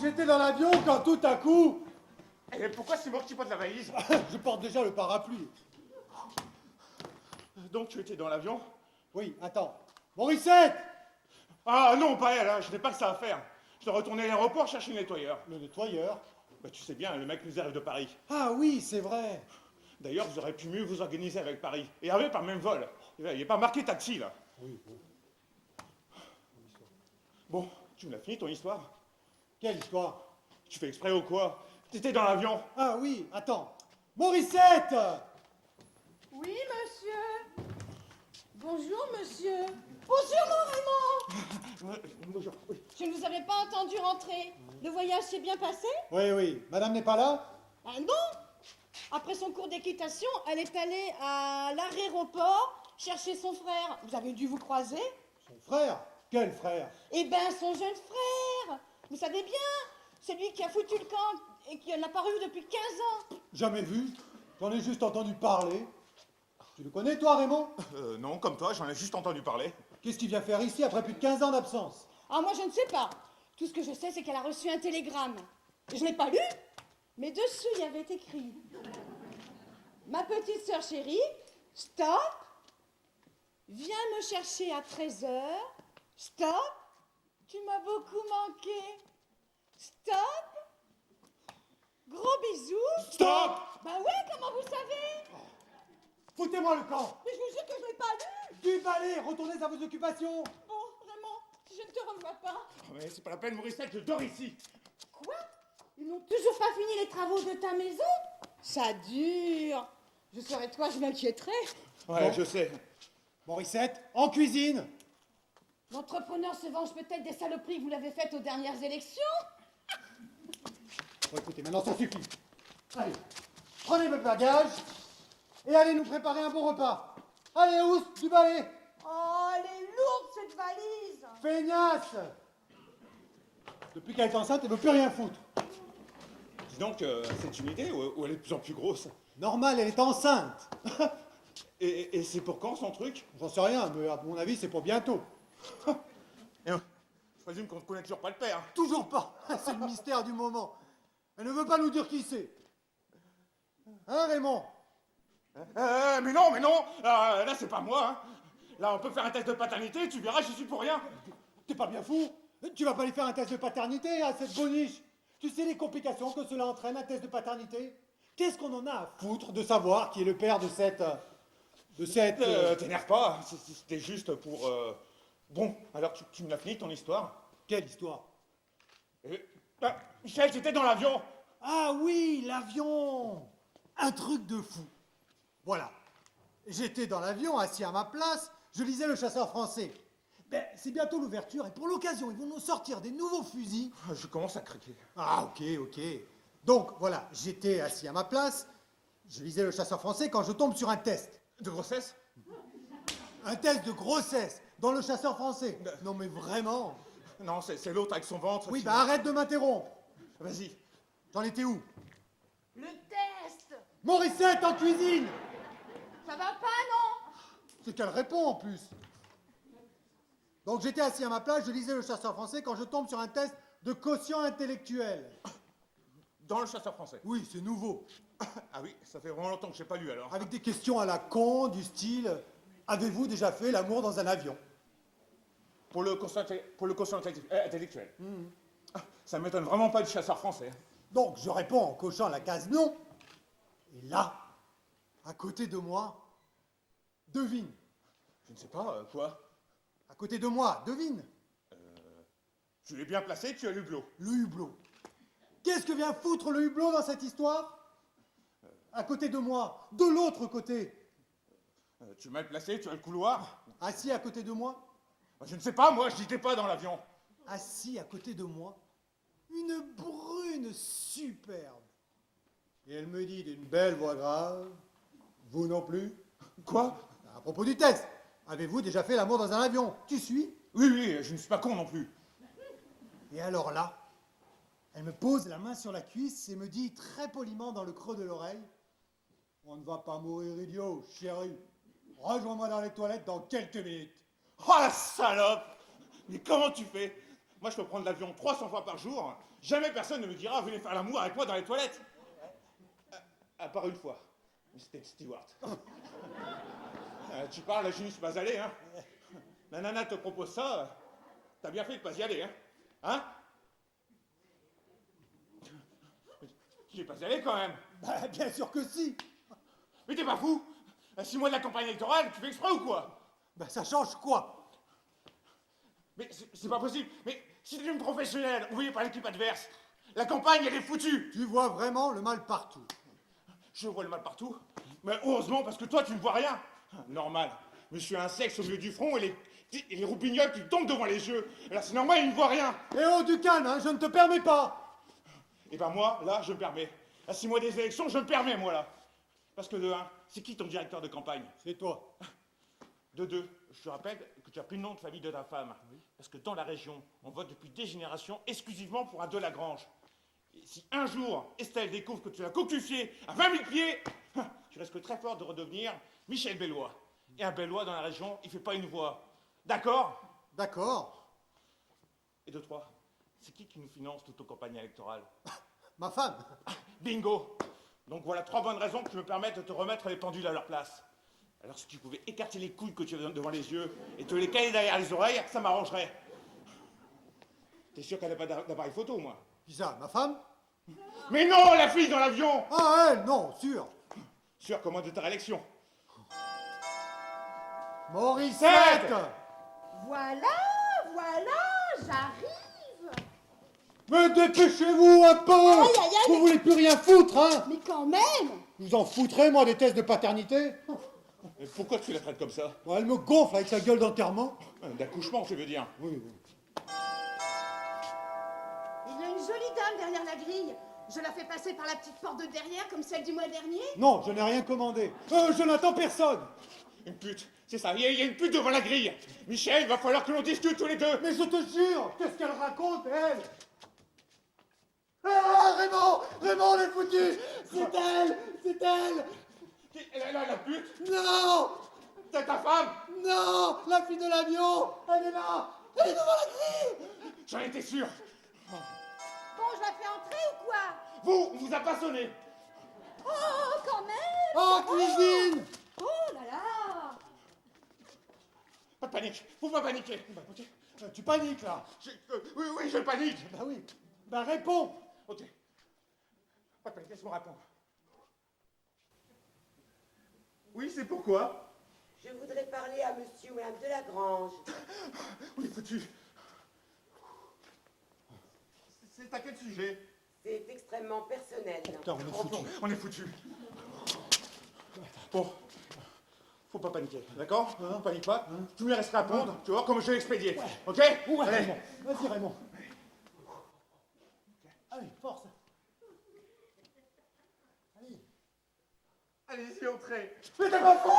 j'étais dans l'avion quand tout à coup... Et pourquoi c'est moi qui porte la valise? Je porte déjà le parapluie. Donc tu étais dans l'avion? Oui, attends. Morissette! Ah non, pas elle, hein, je n'ai pas que ça à faire. Je dois retourner à l'aéroport chercher le nettoyeur. Le nettoyeur? Bah, tu sais bien, le mec nous arrive de Paris. Ah oui, c'est vrai. D'ailleurs, vous aurez pu mieux vous organiser avec Paris. Et arriver par le même vol. Il n'est pas marqué taxi, là. Oui, bon. Bon, tu me l'as fini ton histoire? Quelle histoire? Tu fais exprès ou quoi? T'étais dans l'avion. Ah oui, attends. Morissette! Oui, monsieur. Bonjour, monsieur. Bonjour, mon Raymond. Bonjour. Oui. Je ne vous avais pas entendu rentrer. Le voyage s'est bien passé? Oui, oui. Madame n'est pas là? Ah non. Après son cours d'équitation, elle est allée à l'aéroport chercher son frère. Vous avez dû vous croiser? Son frère? Quel frère? Eh ben, son jeune frère. Vous savez bien, celui qui a foutu le camp et qui n'a pas revu depuis 15 ans. Jamais vu. J'en ai juste entendu parler. Tu le connais, toi, Raymond? Non, comme toi, j'en ai juste entendu parler. Qu'est-ce qu'il vient faire ici après plus de 15 ans d'absence? Ah, moi, je ne sais pas. Tout ce que je sais, c'est qu'elle a reçu un télégramme. Je ne l'ai pas lu, mais dessus, il y avait écrit: ma petite sœur chérie, stop, viens me chercher à 13h, stop, tu m'as beaucoup manqué, stop, gros bisous. Stop! Bah ouais, comment vous savez? Foutez-moi le camp! Mais je vous jure que je ne l'ai pas lu. Du balai, retournez à vos occupations! Bon, vraiment, si je ne te revois pas. Oh, mais c'est pas la peine, Morissette, je dors ici. Quoi? Ils n'ont toujours pas fini les travaux de ta maison? Ça dure. Je serais toi, je m'inquiéterais. Ouais, Bon. je sais. Morissette, en cuisine! L'entrepreneur se venge peut-être des saloperies que vous l'avez faites aux dernières élections? Bon, écoutez, maintenant ça suffit. Allez, prenez votre bagage et allez nous préparer un bon repas. Allez, Ous, du balai! Oh, elle est lourde cette valise. Feignasse! Depuis qu'elle est enceinte, elle veut plus rien foutre. Dis donc, c'est une idée ou elle est de plus en plus grosse? Normal, elle est enceinte. Et c'est pour quand son truc? J'en sais rien, mais à mon avis, c'est pour bientôt. Je présume qu'on ne connaît toujours pas le père. Toujours pas. C'est le mystère du moment. Elle ne veut pas nous dire qui c'est. Hein, Raymond? Mais non, là c'est pas moi. Hein. Là on peut faire un test de paternité, tu verras, je suis pour rien. T'es pas bien fou? Tu vas pas aller faire un test de paternité à cette boniche? Tu sais les complications que cela entraîne, un test de paternité? Qu'est-ce qu'on en a à foutre de savoir qui est le père de cette... T'énerve pas, c'était juste pour... Bon, alors tu me l'as fini ton histoire? Quelle histoire? Michel, j'étais dans l'avion. Ah oui, l'avion! Un truc de fou. Voilà. J'étais dans l'avion, assis à ma place, je lisais Le Chasseur français. Ben, c'est bientôt l'ouverture et pour l'occasion, ils vont nous sortir des nouveaux fusils. Je commence à craquer. Ah, ok. Donc, voilà, j'étais assis à ma place, je lisais Le Chasseur français quand je tombe sur un test. De grossesse? Un test de grossesse dans Le Chasseur français. Non, mais vraiment? Non, c'est l'autre avec son ventre. Oui, qui- bah arrête de m'interrompre. Vas-y. J'en étais où? Le test. Morissette en cuisine! Ça va pas, non? C'est qu'elle répond en plus. Donc j'étais assis à ma place, je lisais Le Chasseur français quand je tombe sur un test de quotient intellectuel. Dans le chasseur français. Oui, c'est nouveau. Ah oui, ça fait vraiment longtemps que j'ai pas lu alors. Avec des questions à la con, du style « Avez-vous déjà fait l'amour dans un avion ?» Pour le quotient intellectuel. Ça m'étonne vraiment pas du chasseur français. Donc je réponds en cochant la case non. Et là, à côté de moi, devine. Je ne sais pas, quoi? À côté de moi, devine. Tu es bien placé, tu as l'hublot. Le hublot. Qu'est-ce que vient foutre le hublot dans cette histoire? À côté de moi, de l'autre côté. Tu es mal placé, tu as le couloir. Assis à côté de moi. Je ne sais pas, moi, je n'étais pas dans l'avion. Assis à côté de moi, une brune superbe. Et elle me dit d'une belle voix grave, vous non plus? Quoi? À propos du test, avez-vous déjà fait l'amour dans un avion? Tu suis? Oui, je ne suis pas con non plus. Et alors là, elle me pose la main sur la cuisse et me dit très poliment dans le creux de l'oreille, on ne va pas mourir idiot, chérie. Rejoins-moi dans les toilettes dans quelques minutes. Oh la salope! Mais comment tu fais? Moi, je peux prendre l'avion 300 fois par jour. Jamais personne ne me dira, venez faire l'amour avec moi dans les toilettes. À part une fois. Mais c'était Stewart. Tu parles, je n'y suis pas allé, hein. La nana te propose ça, t'as bien fait de pas y aller, hein. Hein? Tu n'es pas y allé quand même. Bah, bien sûr que si. Mais t'es pas fou? 6 mois de la campagne électorale, tu fais exprès ou quoi? Bah, ça change quoi? Mais c'est pas possible. Mais si t'es une professionnelle, envoyée par l'équipe adverse, la campagne, elle est foutue. Tu vois vraiment le mal partout. Je vois le mal partout. Mais heureusement, parce que toi, tu ne vois rien. Normal. Mais je suis un sexe au milieu du front et les roupignols qui tombent devant les yeux. Là, c'est normal, ils ne voient rien. Eh oh, du calme, hein, je ne te permets pas. Et ben moi, là, je me permets. À 6 mois des élections, je me permets, moi, là. Parce que de 1, c'est qui ton directeur de campagne? C'est toi. De 2, je te rappelle que tu as pris le nom de famille de ta femme. Oui. Parce que dans la région, on vote depuis des générations exclusivement pour un Delagrange. Et si un jour, Estelle découvre que tu l'as cocufié à 20 000 pieds, tu risques très fort de redevenir Michel Bellois. Et un Bellois dans la région, il fait pas une voix. D'accord? D'accord. Et de 3, c'est qui nous finance toute ton campagne électorale? Ma femme. Bingo! Donc voilà 3 bonnes raisons qui me permettent de te remettre les pendules à leur place. Alors si tu pouvais écarter les couilles que tu as devant les yeux et te les caler derrière les oreilles, ça m'arrangerait. T'es sûr qu'elle n'a pas d'appareil photo, moi? Qui ça, ma femme? Mais non, la fille dans l'avion! Ah, elle, non, sûr. Sûr comment de ta réélection? Morissette. Voilà, j'arrive. Mais dépêchez-vous un peu. Aïe, aïe, aïe, Vous voulez plus rien foutre, hein? Mais quand même. Vous en foutrez, moi, des tests de paternité? Et pourquoi tu la traites comme ça? Bon, elle me gonfle avec sa gueule d'enterrement. D'accouchement, tu veux dire? Oui. Il y a une jolie dame derrière la grille. Je la fais passer par la petite porte de derrière comme celle du mois dernier. Non, je n'ai rien commandé. Je n'attends personne. Une pute, c'est ça, il y a une pute devant la grille. Michel, il va falloir que l'on discute tous les deux. Mais je te jure, qu'est-ce qu'elle raconte, elle? Ah, Raymond, on est foutu. C'est elle. La pute? Non, C'est ta femme? non, la fille de l'avion, elle est là. Elle est devant la grille. J'en étais sûr. Bon, je la fais entrer ou quoi? Vous, on vous a pas sonné. Oh, quand même. Oh, cuisine. Oh là là. Pas de panique, faut pas paniquer. Ok. Tu paniques, là. Oui, je panique. Bah oui. Bah réponds. Ok. Pas de panique, laisse-moi répondre. Oui, c'est pourquoi? Je voudrais parler à monsieur ou madame Delagrange. On est foutu. C'est à quel sujet? C'est extrêmement personnel. Putain, on est foutu. On est foutu. Bon, faut pas paniquer, d'accord? Panique pas. Tu me laisseras répondre, tu vas voir comment je vais l'expédier. Ok? Ouais, Allez. Raymond. Vas-y, Raymond. Allez, force. Allez. Allez-y, entrez. Mais t'es pas fou?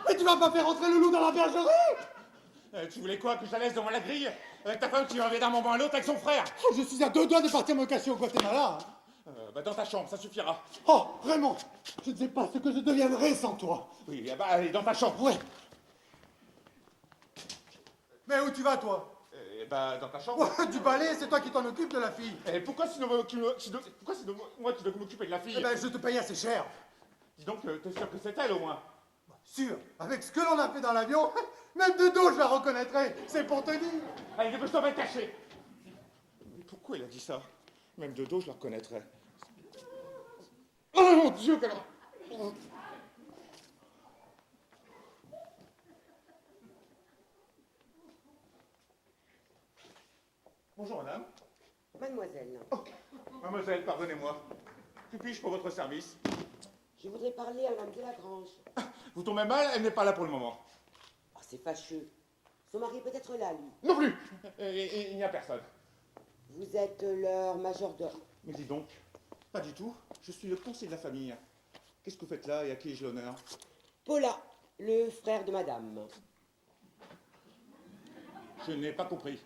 Mais tu vas pas faire entrer le loup dans la bergerie? Tu voulais quoi? Que je la laisse devant la grille? Avec ta femme qui revient d'un moment à l'autre avec son frère? Oh, je suis à 2 doigts de partir me cacher au Guatemala. Hein. Bah dans ta chambre, ça suffira. Oh, Raymond, je ne sais pas ce que je deviendrais sans toi. Oui, bah allez, dans ta chambre. Ouais. Mais où tu vas, toi? Bah dans ta chambre. Ouais, du balai, c'est toi qui t'en occupes de la fille. Et pourquoi c'est moi qui dois m'occuper de la fille? Eh ben, je te paye assez cher. Dis donc, t'es sûr que c'est elle au moins? Sûr, avec ce que l'on a fait dans l'avion, même de dos, je la reconnaîtrais. C'est pour te dire. Allez, dépêche-toi, va te cacher. Mais pourquoi il a dit ça? Même de dos, je la reconnaîtrais. Oh mon Dieu, quelle... Bonjour, madame. Mademoiselle, Mademoiselle, pardonnez-moi. Que puis-je pour votre service? je voudrais parler à madame Delagrange. Vous tombez mal, elle n'est pas là pour le moment. Oh, c'est fâcheux. Son mari peut être là, lui. Non plus. Il n'y a personne. Vous êtes leur majordome. Mais dis donc, pas du tout. Je suis le conseiller de la famille. Qu'est-ce que vous faites là et à qui ai-je l'honneur? Paula, le frère de madame. Je n'ai pas compris.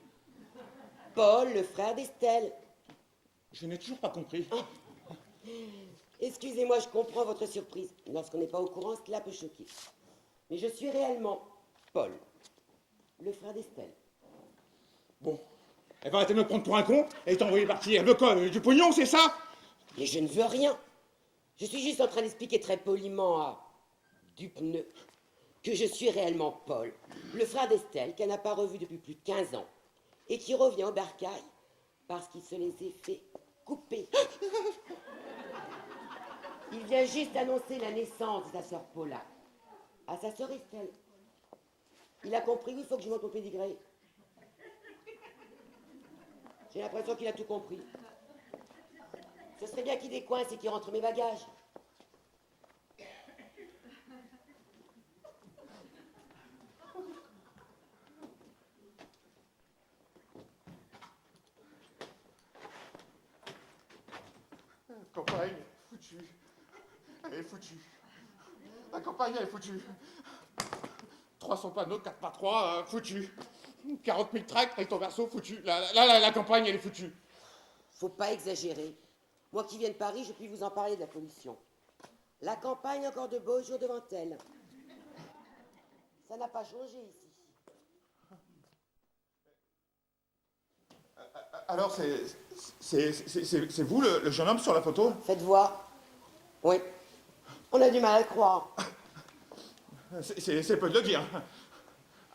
Paul, le frère d'Estelle. Je n'ai toujours pas compris. Excusez-moi, je comprends votre surprise. Lorsqu'on n'est pas au courant, cela peut choquer. Mais je suis réellement Paul, le frère d'Estelle. Bon, Elle va arrêter de me prendre pour un con et t'envoyer partir. Elle veut quoi? Du pognon, c'est ça? Mais je ne veux rien. Je suis juste en train d'expliquer très poliment à Dupneu que je suis réellement Paul, le frère d'Estelle, qu'elle n'a pas revu depuis plus de 15 ans, et qui revient au bercail parce qu'il se les est fait couper. Il vient juste annoncer la naissance de sa sœur Paula à sa sœur Estelle. Il a compris où il faut que je monte au pédigré. J'ai l'impression qu'il a tout compris. Ce serait bien qu'il décoince et qu'il rentre mes bagages. La campagne est foutue. Elle est foutue. La campagne, elle est foutue. 300 panneaux, 4 par 3, foutu. 40 000 tracts avec ton verso, foutu. La campagne, elle est foutue. Faut pas exagérer. Moi qui viens de Paris, je puis vous en parler de la pollution. La campagne a encore de beaux jours devant elle. Ça n'a pas changé ici. Alors, c'est vous, le jeune homme sur la photo? Faites voir. Oui. On a du mal à le croire. C'est peu de le dire.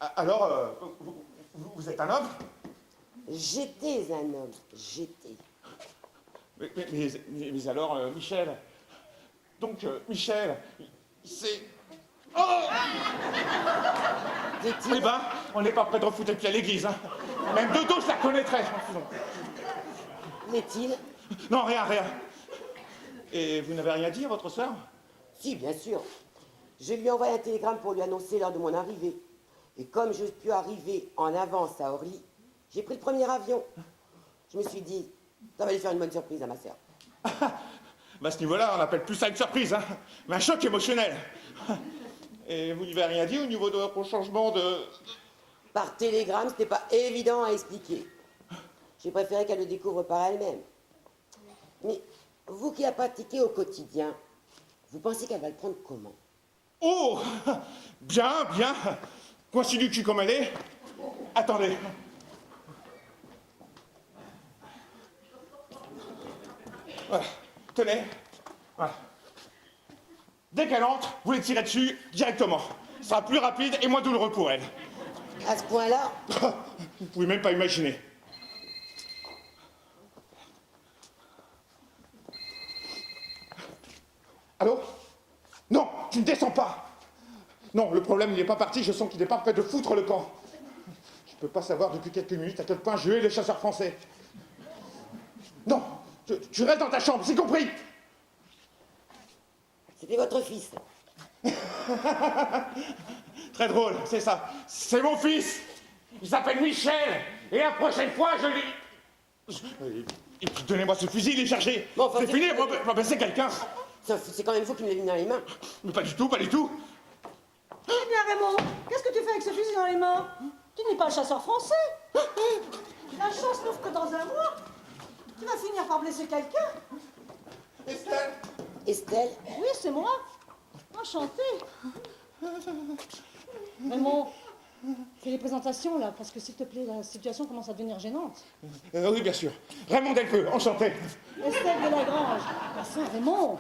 Alors, vous êtes un homme? J'étais un homme. J'étais. Mais alors, Michel. Donc, Michel, c'est... Oh! Eh ben, on n'est pas près de refouler le pied à l'église, hein. Même de dos, je la connaîtrais. L'est-il? Non, rien. Et vous n'avez rien dit à votre sœur? Si, bien sûr. Je lui ai envoyé un télégramme pour lui annoncer l'heure de mon arrivée. Et comme je puis arriver en avance à Orly, j'ai pris le premier avion. Je me suis dit, ça va lui faire une bonne surprise à ma sœur. Bah, à ce niveau-là, on appelle plus ça une surprise, hein. Mais un choc émotionnel. Et vous n'y avez rien dit au niveau de votre changement de... Par télégramme, ce n'est pas évident à expliquer. J'ai préféré qu'elle le découvre par elle-même. Mais vous qui la pratiquez au quotidien, vous pensez qu'elle va le prendre comment? Oh! Bien. Coincée du cul comme elle est. Attendez. Voilà. Tenez. Voilà. Dès qu'elle entre, vous les tirez dessus directement. Ce sera plus rapide et moins douloureux pour elle. À ce point-là? Vous pouvez même pas imaginer. Allô? Non, tu ne descends pas. Non, le problème il n'est pas parti, je sens qu'il n'est pas prêt de foutre le camp. Je peux pas savoir depuis quelques minutes à quel point je hais les chasseurs français. Non, tu restes dans ta chambre, c'est compris? C'était votre fils. Très drôle, c'est ça. C'est mon fils. Il s'appelle Michel. Et la prochaine fois, je lui... Et puis donnez-moi ce fusil, il est chargé. Bon, enfin, c'est fini, c'est quelqu'un. C'est quand même vous qui me l'avez mis dans les mains. Mais pas du tout. Eh bien, Raymond, qu'est-ce que tu fais avec ce fusil dans les mains? Tu n'es pas un chasseur français. La chasse n'ouvre que dans un mois. Tu vas finir par blesser quelqu'un. Estelle. Estelle? Oui, c'est moi. Enchantée. Raymond, fais les présentations, là, parce que, s'il te plaît, la situation commence à devenir gênante. Oui, bien sûr. Raymond Delpeux, enchanté. Estelle de Lagrange. Enfin, Raymond.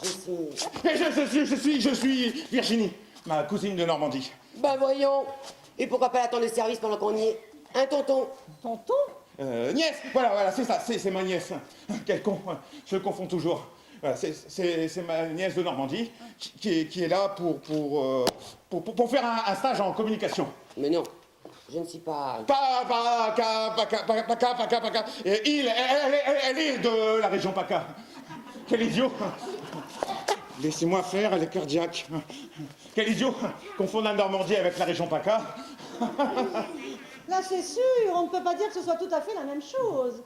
Je suis Virginie, ma cousine de Normandie. Ben voyons. Et pourquoi pas l'attendre de service pendant qu'on y est? Un tonton. Tonton? Nièce. Voilà, c'est ça, c'est ma nièce. Quel con, je le confonds toujours. Voilà, c'est ma nièce de Normandie qui est là pour faire un stage en communication. Mais non, je ne suis pas... PACA. Elle est de la région PACA. Quel idiot. Laissez-moi faire, elle est cardiaque. Quel idiot. Confondre la Normandie avec la région PACA. Là, c'est sûr, on ne peut pas dire que ce soit tout à fait la même chose.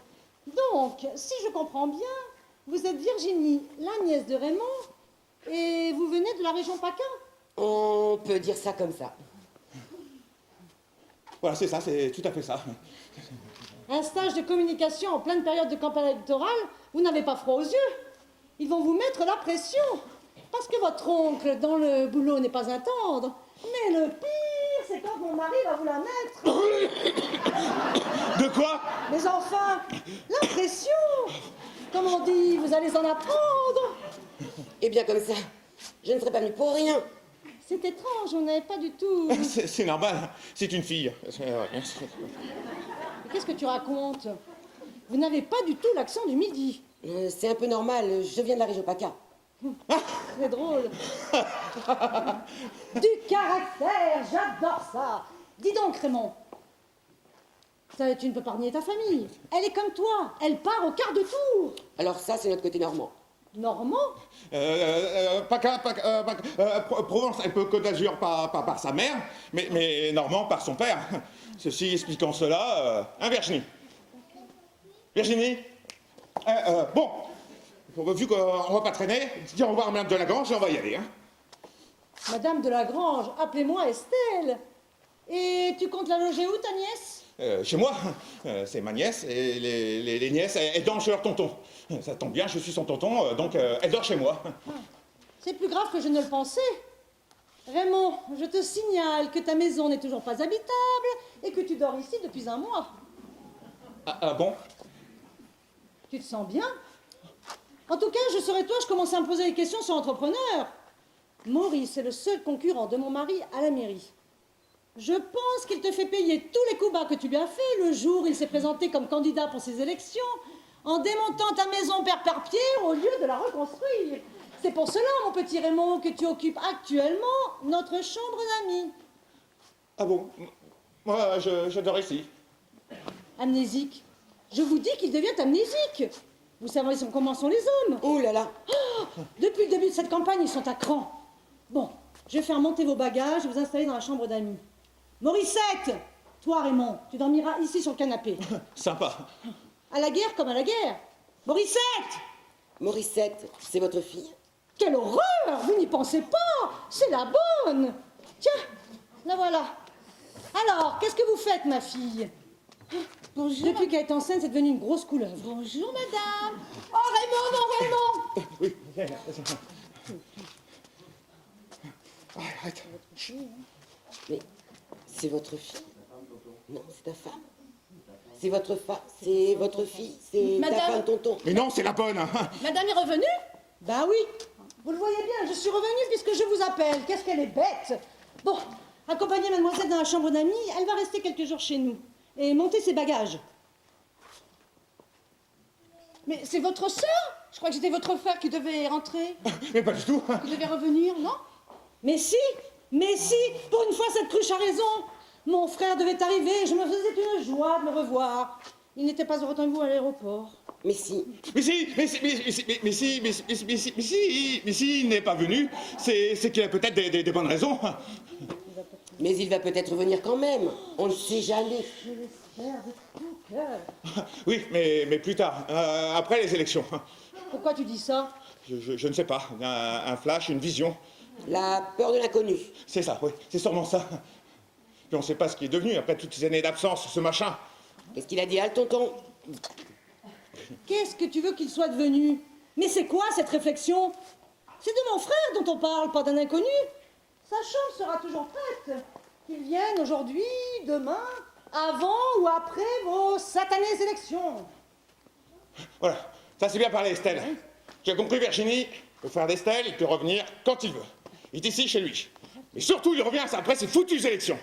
Donc, si je comprends bien, vous êtes Virginie, la nièce de Raymond, et vous venez de la région PACA? On peut dire ça comme ça. Voilà, c'est ça, c'est tout à fait ça. Un stage de communication en pleine période de campagne électorale, vous n'avez pas froid aux yeux. Ils vont vous mettre la pression. Parce que votre oncle, dans le boulot, n'est pas un tendre. Mais le pire, c'est c'est quand mon mari va vous la mettre. De quoi? Mais enfin, l'impression. Comme on dit, vous allez en apprendre. Eh bien, comme ça, je ne serais pas venue pour rien. C'est étrange, on n'avait pas du tout... C'est normal, c'est une fille. Mais qu'est-ce que tu racontes? Vous n'avez pas du tout l'accent du Midi. C'est un peu normal, je viens de la région PACA. C'est drôle. Du caractère, j'adore ça. Dis donc, Raymond. Tu ne peux pas renier ta famille. Elle est comme toi, elle part au quart de tour. Alors ça, c'est notre côté normand. Normand? Provence, elle peut Côte d'Azur par sa mère, mais Normand par son père. Ceci expliquant cela, Virginie. Virginie, bon, vu qu'on va pas traîner, dis au revoir à Madame de Lagrange et on va y aller. Hein. Madame de Lagrange, appelez-moi Estelle. Et tu comptes la loger où, ta nièce? Chez moi, c'est ma nièce et les nièces, elles dorment chez leur tonton. Ça tombe bien, je suis son tonton, donc elle dort chez moi. C'est plus grave que je ne le pensais. Raymond, je te signale que ta maison n'est toujours pas habitable et que tu dors ici depuis un mois. Ah bon? Tu te sens bien? En tout cas, je serais toi, je commençais à me poser des questions sur l'entrepreneur. Maurice est le seul concurrent de mon mari à la mairie. Je pense qu'il te fait payer tous les coups bas que tu lui as fait le jour où il s'est présenté comme candidat pour ses élections, en démontant ta maison père par pied au lieu de la reconstruire. C'est pour cela, mon petit Raymond, que tu occupes actuellement notre chambre d'amis. Ah bon? Moi, je dors ici. Amnésique. Je vous dis qu'il devient amnésique. Vous savez comment sont les hommes. Oh là là. Depuis le début de cette campagne, ils sont à cran. Bon, je vais faire monter vos bagages et vous installer dans la chambre d'amis. Morissette, toi Raymond, tu dormiras ici sur le canapé. Sympa. À la guerre comme à la guerre. Morissette! Morissette, c'est votre fille? Quelle horreur! Vous n'y pensez pas! C'est la bonne! Tiens, la voilà. Alors, qu'est-ce que vous faites, ma fille? Bonjour. Depuis qu'elle est enceinte, c'est devenu une grosse couleuvre. Bonjour, madame. Oh, Raymond, mon Raymond! Oui, arrête. Mais c'est votre fille? Non, c'est ta femme. C'est votre fille, c'est ta Madame. femme, tonton. Mais non, c'est la bonne. Madame est revenue? Bah oui. Vous le voyez bien, je suis revenue puisque je vous appelle. Qu'est-ce qu'elle est bête! Bon, accompagnez mademoiselle dans la chambre d'amis, elle va rester quelques jours chez nous. Et monter ses bagages. Mais c'est votre sœur? Je crois que c'était votre frère qui devait rentrer. Mais pas du tout. Qui devait revenir, non? Mais si, pour une fois cette cruche a raison. Mon frère devait arriver, je me faisais une joie de le revoir. Il n'était pas au retard de vous à l'aéroport. Mais si. Mais si, il n'est pas venu, c'est qu'il a peut-être des bonnes raisons. Mais il va peut-être venir quand même. On ne sait jamais. Je l'espère de tout cœur. Oui, mais plus tard, après les élections. Pourquoi tu dis ça? Je ne sais pas, un flash, une vision. La peur de l'inconnu. C'est ça, oui, c'est sûrement ça. Puis on ne sait pas ce qui est devenu après toutes ces années d'absence, ce machin. Qu'est-ce qu'il a dit à le tonton? Qu'est-ce que tu veux qu'il soit devenu? Mais c'est quoi cette réflexion? C'est de mon frère dont on parle, pas d'un inconnu. Sa chambre sera toujours prête. Qu'il vienne aujourd'hui, demain, avant ou après vos satanées élections. Voilà, ça c'est bien parlé, Estelle. Tu as compris, Virginie? Le frère d'Estelle, il peut revenir quand il veut. Il est ici, chez lui. Mais surtout, il revient après ces foutues élections.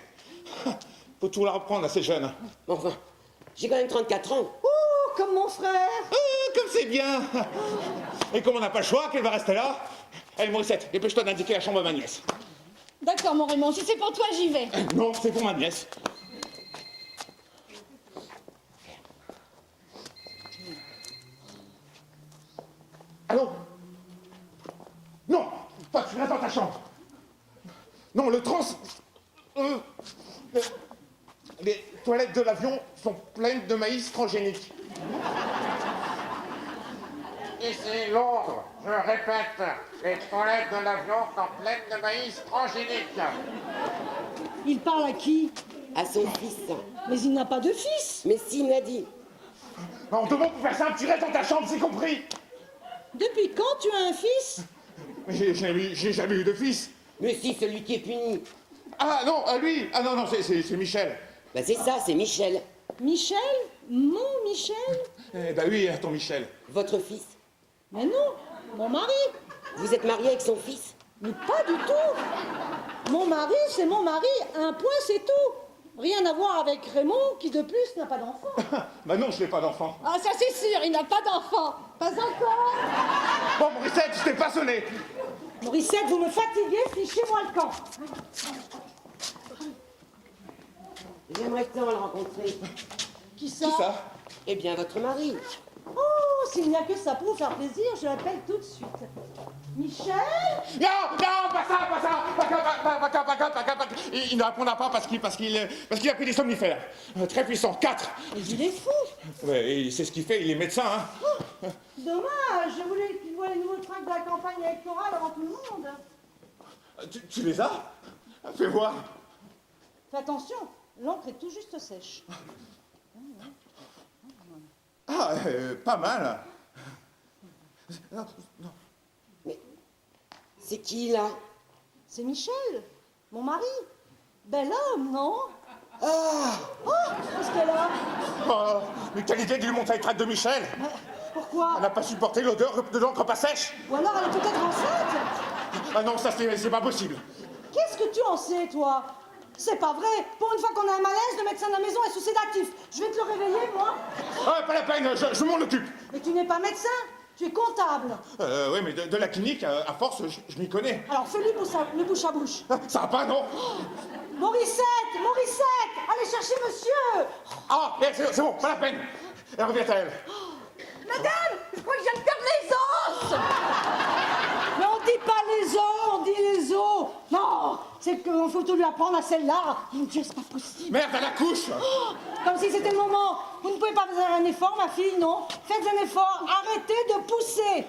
Faut tout la reprendre, assez jeune. Enfin, j'ai quand même 34 ans. Oh, comme mon frère. Comme c'est bien. Et comme on n'a pas le choix, qu'elle va rester là. Allez, Morissette, dépêche-toi d'indiquer la chambre de ma nièce. D'accord, mon Raymond, si c'est pour toi, j'y vais. Non, c'est pour ma nièce. Allô? Non, toi, tu restes dans ta chambre. Non, les toilettes de l'avion sont pleines de maïs transgénique. Ici Londres, je répète, les toilettes de l'avion sont pleines de maïs transgénique. Il parle à qui? À son fils. Mais il n'a pas de fils. Mais si, il me l'a dit. On te demande pour faire simple, tu restes dans ta chambre, c'est compris. Depuis quand tu as un fils? Mais j'ai jamais eu de fils. Mais si, celui qui est puni. Ah non, lui. Ah non, non, c'est Michel. Bah c'est ça, c'est Michel, Michel? Mon Michel? Eh ben oui, ton Michel. votre fils. Mais non, mon mari. Vous êtes marié avec son fils? Mais pas du tout. Mon mari, c'est mon mari. Un point, c'est tout. Rien à voir avec Raymond, qui de plus n'a pas d'enfant. Bah non, je n'ai pas d'enfant. Ah, ça c'est sûr, il n'a pas d'enfant. Pas encore. Bon, Morissette, je t'ai pas sonné. Morissette, vous me fatiguez, fichez-moi le camp. J'aimerais tant le rencontrer. Qui ça? Qui ça? Eh bien, votre mari. Oh, s'il n'y a que ça pour vous faire plaisir, je l'appelle tout de suite. Michel? Non, non, pas ça, pas ça. Pas ça. Il ne répondra pas parce qu'il a pris des somnifères. Très puissants, 4. Mais il est fou. Ouais, et c'est ce qu'il fait, il est médecin, hein. Dommage, je voulais qu'il voie les nouveaux tracts de la campagne électorale avant tout le monde. Tu les as? Fais voir. Fais attention, l'encre est tout juste sèche. Ah, pas mal. C'est qui, là? C'est Michel, mon mari. Bel homme, non? Ah! Oh, qu'est-ce qu'elle a? Oh, mais quelle idée de lui montrer les tracts de Michel. Pourquoi? Elle n'a pas supporté l'odeur de l'encre pas sèche. Ou alors elle est peut-être enceinte? Ah non, ça c'est pas possible. Qu'est-ce que tu en sais, toi? C'est pas vrai. Pour une fois qu'on a un malaise, le médecin de la maison est sous sédatif. Je vais te le réveiller, moi. Ah, pas la peine, je m'en occupe. Mais tu n'es pas médecin, tu es comptable. Oui, mais de la clinique, à force, je m'y connais. Alors fais-lui le bouche à bouche. Ah, ça va pas, non? Morissette, Morissette, allez chercher monsieur. Ah, c'est bon, pas la peine. Elle revient à elle. Madame, je crois que je viens de perdre les os. Mais on dit pas les os, on dit les os. Non, c'est qu'on faut tout lui apprendre à celle-là. Mon Dieu, c'est pas possible. Merde, elle accouche. Comme si c'était le moment. Vous ne pouvez pas faire un effort, ma fille, non? Faites un effort, arrêtez de pousser.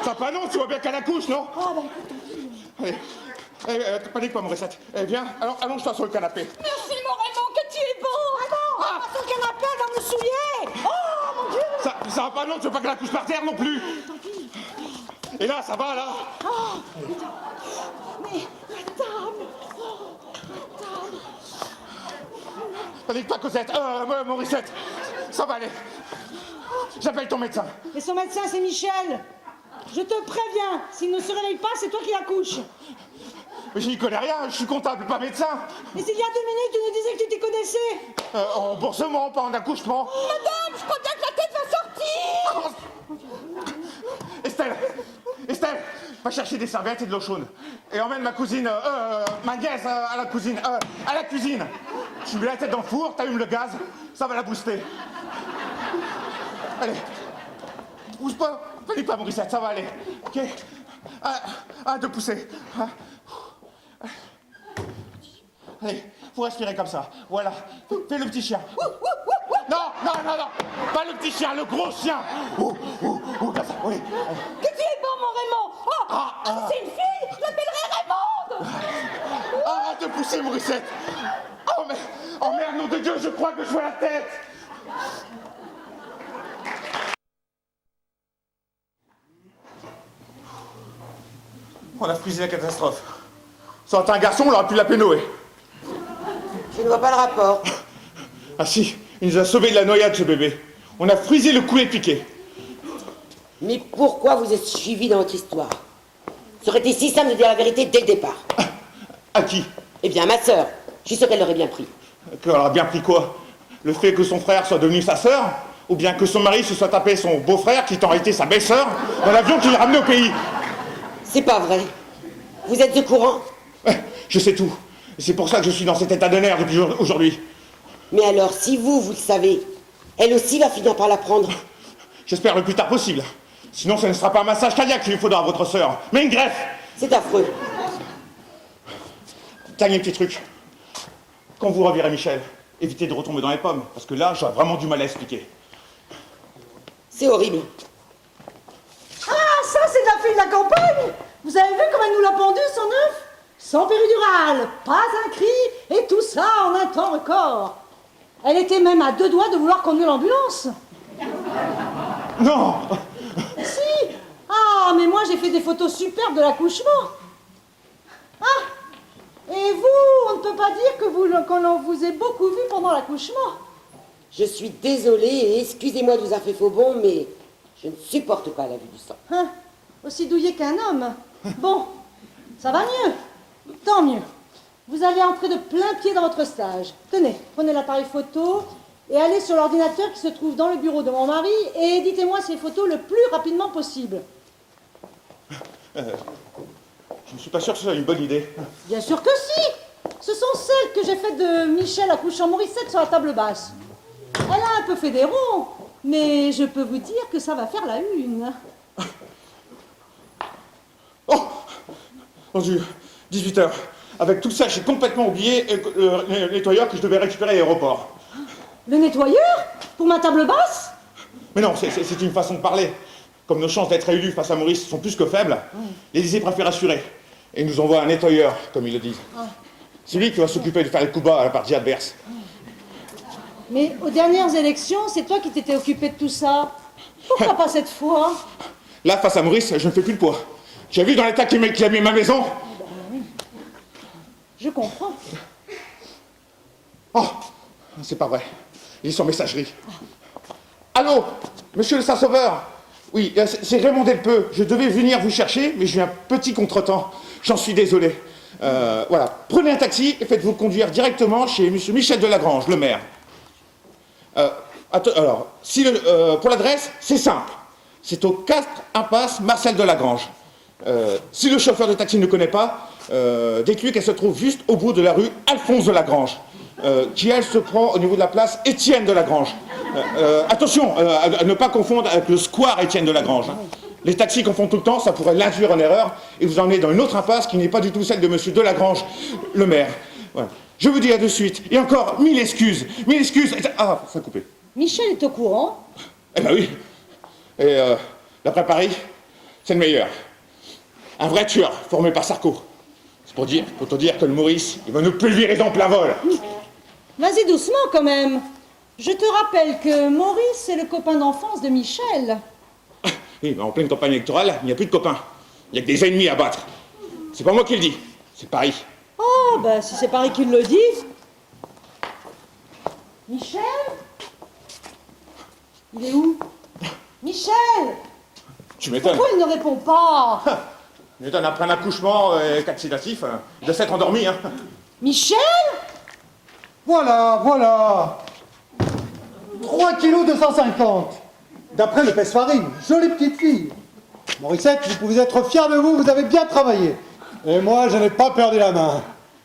Ça va pas, non? Tu vois bien qu'elle accouche, non? Oh, bah écoute, tant pis. Allez, panique pas, Morissette. Viens, allonge-toi sur le canapé. Merci, mon Raymond, que tu es bon. Ah non, pas sur le canapé, elle va me souiller. Oh, mon Dieu. Ça va pas, non? Tu veux pas qu'elle accouche par terre non plus? Et là, ça va, là? Mais, madame. Oh, madame. Panique pas, Cosette. Morissette. Ça va aller. J'appelle ton médecin. Et son médecin, c'est Michel. Je te préviens, s'il ne se réveille pas, c'est toi qui l'accouches. Mais je n'y connais rien, je suis comptable, pas médecin. Mais il y a 2 minutes, tu nous disais que tu t'y connaissais. En remboursement, pas en accouchement. Madame, je crois bien que la tête va sortir. Estelle, va chercher des serviettes et de l'eau chaude. Et emmène ma cousine, ma nièce à la cuisine. Tu mets la tête dans le four, t'allumes le gaz, ça va la booster. Allez, bouge pas, panique pas, Morissette, ça va aller. Ok? Arrête de pousser. Allez, faut respirer comme ça. Voilà, fais le petit chien. Non, pas le petit chien, le gros chien. Comme ça, oui. Que tu es bon, mon Raymond. Oh, c'est une fille, je l'appellerai Raymond. Arrête de pousser, Morissette. Oh merde, nom de Dieu, je crois que je vois la tête. On a frisé la catastrophe. Ça aurait été un garçon, on aurait pu l'appeler Noé. Je ne vois pas le rapport. Ah si, il nous a sauvés de la noyade, ce bébé. On a frisé le coulet piqué. Mais pourquoi vous êtes suivi dans votre histoire? Ça aurait été si simple de dire la vérité dès le départ. À qui? Eh bien, ma sœur, je suis sûre qu'elle l'aurait bien pris. Qu'elle a bien pris quoi? Le fait que son frère soit devenu sa sœur? Ou bien que son mari se soit tapé son beau-frère, qui est en réalité sa belle-sœur, dans l'avion qui l'a ramené au pays? C'est pas vrai. Vous êtes au courant? Je sais tout. Et c'est pour ça que je suis dans cet état de nerfs depuis aujourd'hui. Mais alors, si vous le savez, elle aussi va finir par l'apprendre. J'espère le plus tard possible. Sinon, ce ne sera pas un massage cardiaque qu'il lui faudra à votre sœur, mais une greffe. C'est affreux. Dernier petit truc. Quand vous reverrez Michel, évitez de retomber dans les pommes, parce que là, j'aurai vraiment du mal à expliquer. C'est horrible. Ah, ça, c'est de la fille de la campagne. Vous avez vu comme elle nous l'a pendu, son œuf? Sans péridurale, pas un cri, et tout ça en un temps record. Elle était même à 2 doigts de vouloir conduire l'ambulance. Non! Si. Ah, mais moi, j'ai fait des photos superbes de l'accouchement. Ah, Et vous, on ne peut pas dire qu'on vous ait beaucoup vu pendant l'accouchement. Je suis désolée et excusez-moi de vous avoir fait faux bon, mais je ne supporte pas la vue du sang. Hein? Aussi douillet qu'un homme. Bon, ça va mieux. Tant mieux. Vous allez entrer de plein pied dans votre stage. Tenez, prenez l'appareil photo et allez sur l'ordinateur qui se trouve dans le bureau de mon mari et éditez-moi ces photos le plus rapidement possible. Je ne suis pas sûr que ce soit une bonne idée. Bien sûr que si. Ce sont celles que j'ai faites de Michel accouchant Morissette sur la table basse. Elle a un peu fait des ronds, mais je peux vous dire que ça va faire la une. Oh mon Dieu, 18h. Avec tout ça, j'ai complètement oublié le nettoyeur que je devais récupérer à l'aéroport. Le nettoyeur? Pour ma table basse? Mais non, c'est une façon de parler. Comme nos chances d'être réélus face à Maurice sont plus que faibles, l'Élysée préfère assurer. Et nous envoie un nettoyeur, comme ils le disent. C'est lui qui va s'occuper de faire les coups bas à la partie adverse. Mais aux dernières élections, c'est toi qui t'étais occupé de tout ça. Pourquoi pas cette fois? Là, face à Maurice, je ne fais plus le poids. Tu as vu dans l'état qu'il a mis ma maison? Je comprends. Oh, c'est pas vrai. Il est sur messagerie. Allô, monsieur le Saint-Sauveur? Oui, c'est Raymond Delpeux. Je devais venir vous chercher, mais j'ai eu un petit contretemps. J'en suis désolé. Voilà, prenez un taxi et faites-vous conduire directement chez monsieur Michel Delagrange, le maire. Alors, pour l'adresse, c'est simple. C'est au 4 impasse Marcel Delagrange. Si le chauffeur de taxi ne connaît pas, dites-lui qu'elle se trouve juste au bout de la rue Alphonse Delagrange, qui elle se prend au niveau de la place Étienne Delagrange. Attention à ne pas confondre avec le square Étienne Delagrange. Hein. Les taxis confondent tout le temps, ça pourrait l'induire en erreur et vous emmener dans une autre impasse qui n'est pas du tout celle de monsieur Delagrange, le maire. Voilà. Je vous dis à de suite. Et encore, mille excuses. Mille excuses. Ah, ça a coupé. Michel est au courant. Eh ben oui. Et d'après Paris, c'est le meilleur. Un vrai tueur formé par Sarko. C'est pour te dire que le Maurice, il va nous pulvériser en plein vol. Vas-y doucement quand même. Je te rappelle que Maurice, c'est le copain d'enfance de Michel. Oui, mais en pleine campagne électorale, il n'y a plus de copains. Il n'y a que des ennemis à battre. C'est pas moi qui le dis, c'est Paris. Oh, bah si c'est Paris qui le dit. Michel? Il est où? Michel! Tu m'étonnes. Pourquoi il ne répond pas? Tu m'étonnes, après un accouchement capsulatif, de s'être endormi. Hein. Michel? Voilà, voilà. 3 kilos 250. D'après le PES-Farine, jolie petite fille. Morissette, vous pouvez être fier de vous, vous avez bien travaillé. Et moi, je n'ai pas perdu la main.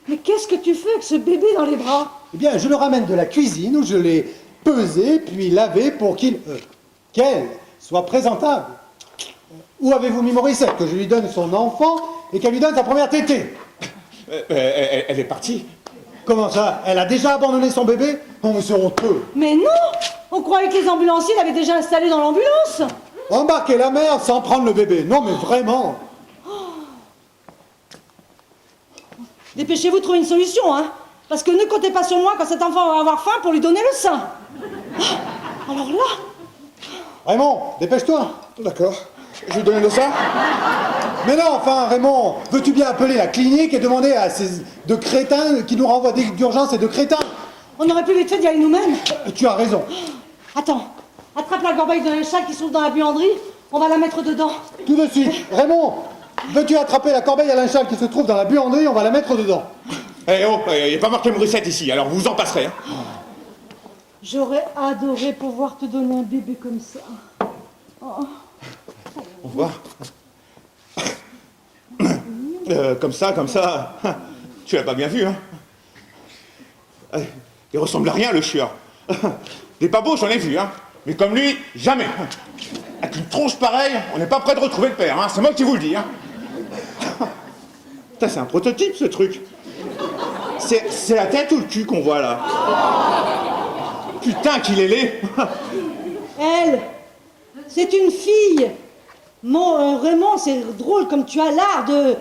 Mais qu'est-ce que tu fais avec ce bébé dans les bras? Eh bien, je le ramène de la cuisine où je l'ai pesé, puis lavé pour qu'elle soit présentable. Où avez-vous mis Morissette? Que je lui donne son enfant et qu'elle lui donne sa première tétée. Elle est partie. Comment ça? Elle a déjà abandonné son bébé? Oh, mais c'est honteux. Mais non! On croyait que les ambulanciers l'avaient déjà installé dans l'ambulance. Embarquer la mère sans prendre le bébé. Non, mais vraiment. Dépêchez-vous de trouver une solution, hein. Parce que ne comptez pas sur moi quand cet enfant va avoir faim pour lui donner le sein. Alors là... Raymond, dépêche-toi. D'accord. Je lui donne le sein? Mais non, enfin, Raymond, veux-tu bien appeler la clinique et demander à ces deux crétins qui nous renvoient d'urgence et de crétins? On aurait pu vite fait d'y aller nous-mêmes. Tu as raison. Attends, attrape la corbeille de l'échelle qui se trouve dans la buanderie. On va la mettre dedans. Tout de suite. Raymond, veux-tu attraper la corbeille à linchal qui se trouve dans la buanderie? On va la mettre dedans. Eh oh, il n'y a pas marqué Morissette ici, alors vous en passerez. Hein. J'aurais adoré pouvoir te donner un bébé comme ça. Oh. Au revoir. Comme ça, tu l'as pas bien vu, hein. Il ressemble à rien, le chieur. Des pas beaux, j'en ai vu, hein. Mais comme lui, jamais. Avec une tronche pareille, on n'est pas prêt de retrouver le père, hein. C'est moi qui vous le dis, hein. Putain, c'est un prototype, ce truc. C'est la tête ou le cul qu'on voit, là? Putain, qu'il est laid. Elle, c'est une fille. Mon Raymond, c'est drôle comme tu as l'art de...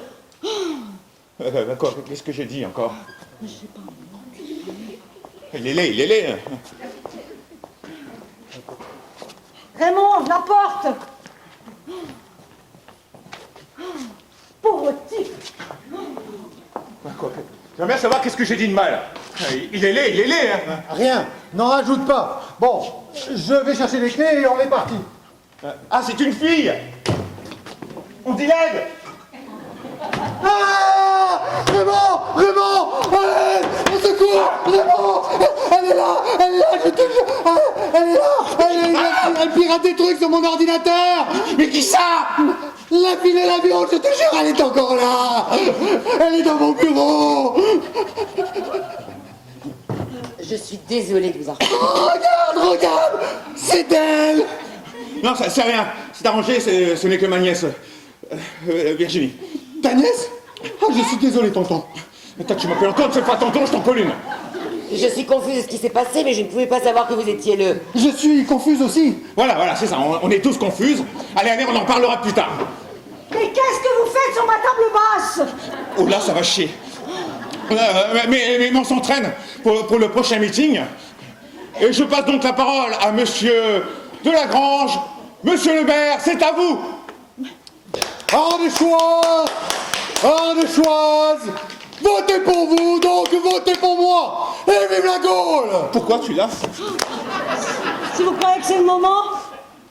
D'accord, qu'est-ce que j'ai dit encore? Je sais pas. Il est laid. Raymond, la porte. Pauvre type. Quoi, J'aimerais bien savoir qu'est-ce que j'ai dit de mal. Il est laid, hein. Rien, n'en rajoute pas. Bon, je vais chercher les clés et on est parti. Ah, c'est une fille. On dit l'aide. Ah, Raymond, au secours, Raymond, elle est là, je te jure, elle est là, elle pirate des trucs sur mon ordinateur. Mais qui ça? La fille de l'avion, je te jure, elle est encore là. Elle est dans mon bureau. Je suis désolée de vous avoir... Regarde, c'est elle. Non, c'est rien. C'est arrangé, ce n'est que ma nièce. Virginie. Ta nièce? Ah, je suis désolé, tonton. Attends, tu m'appelles encore une seule fois tonton, je t'en colle une. Je suis confuse de ce qui s'est passé, mais je ne pouvais pas savoir que vous étiez le... Je suis confuse aussi. Voilà, c'est ça. On est tous confuses. Allez, on en parlera plus tard. Mais qu'est-ce que vous faites sur ma table basse? Oh là, ça va chier. Mais on s'entraîne pour le prochain meeting. Et je passe donc la parole à monsieur Delagrange. Monsieur le maire, c'est à vous. Hors de choise. Votez pour vous, donc votez pour moi. Et vive la Gaule. Pourquoi tu l'as? Si vous croyez que c'est le moment,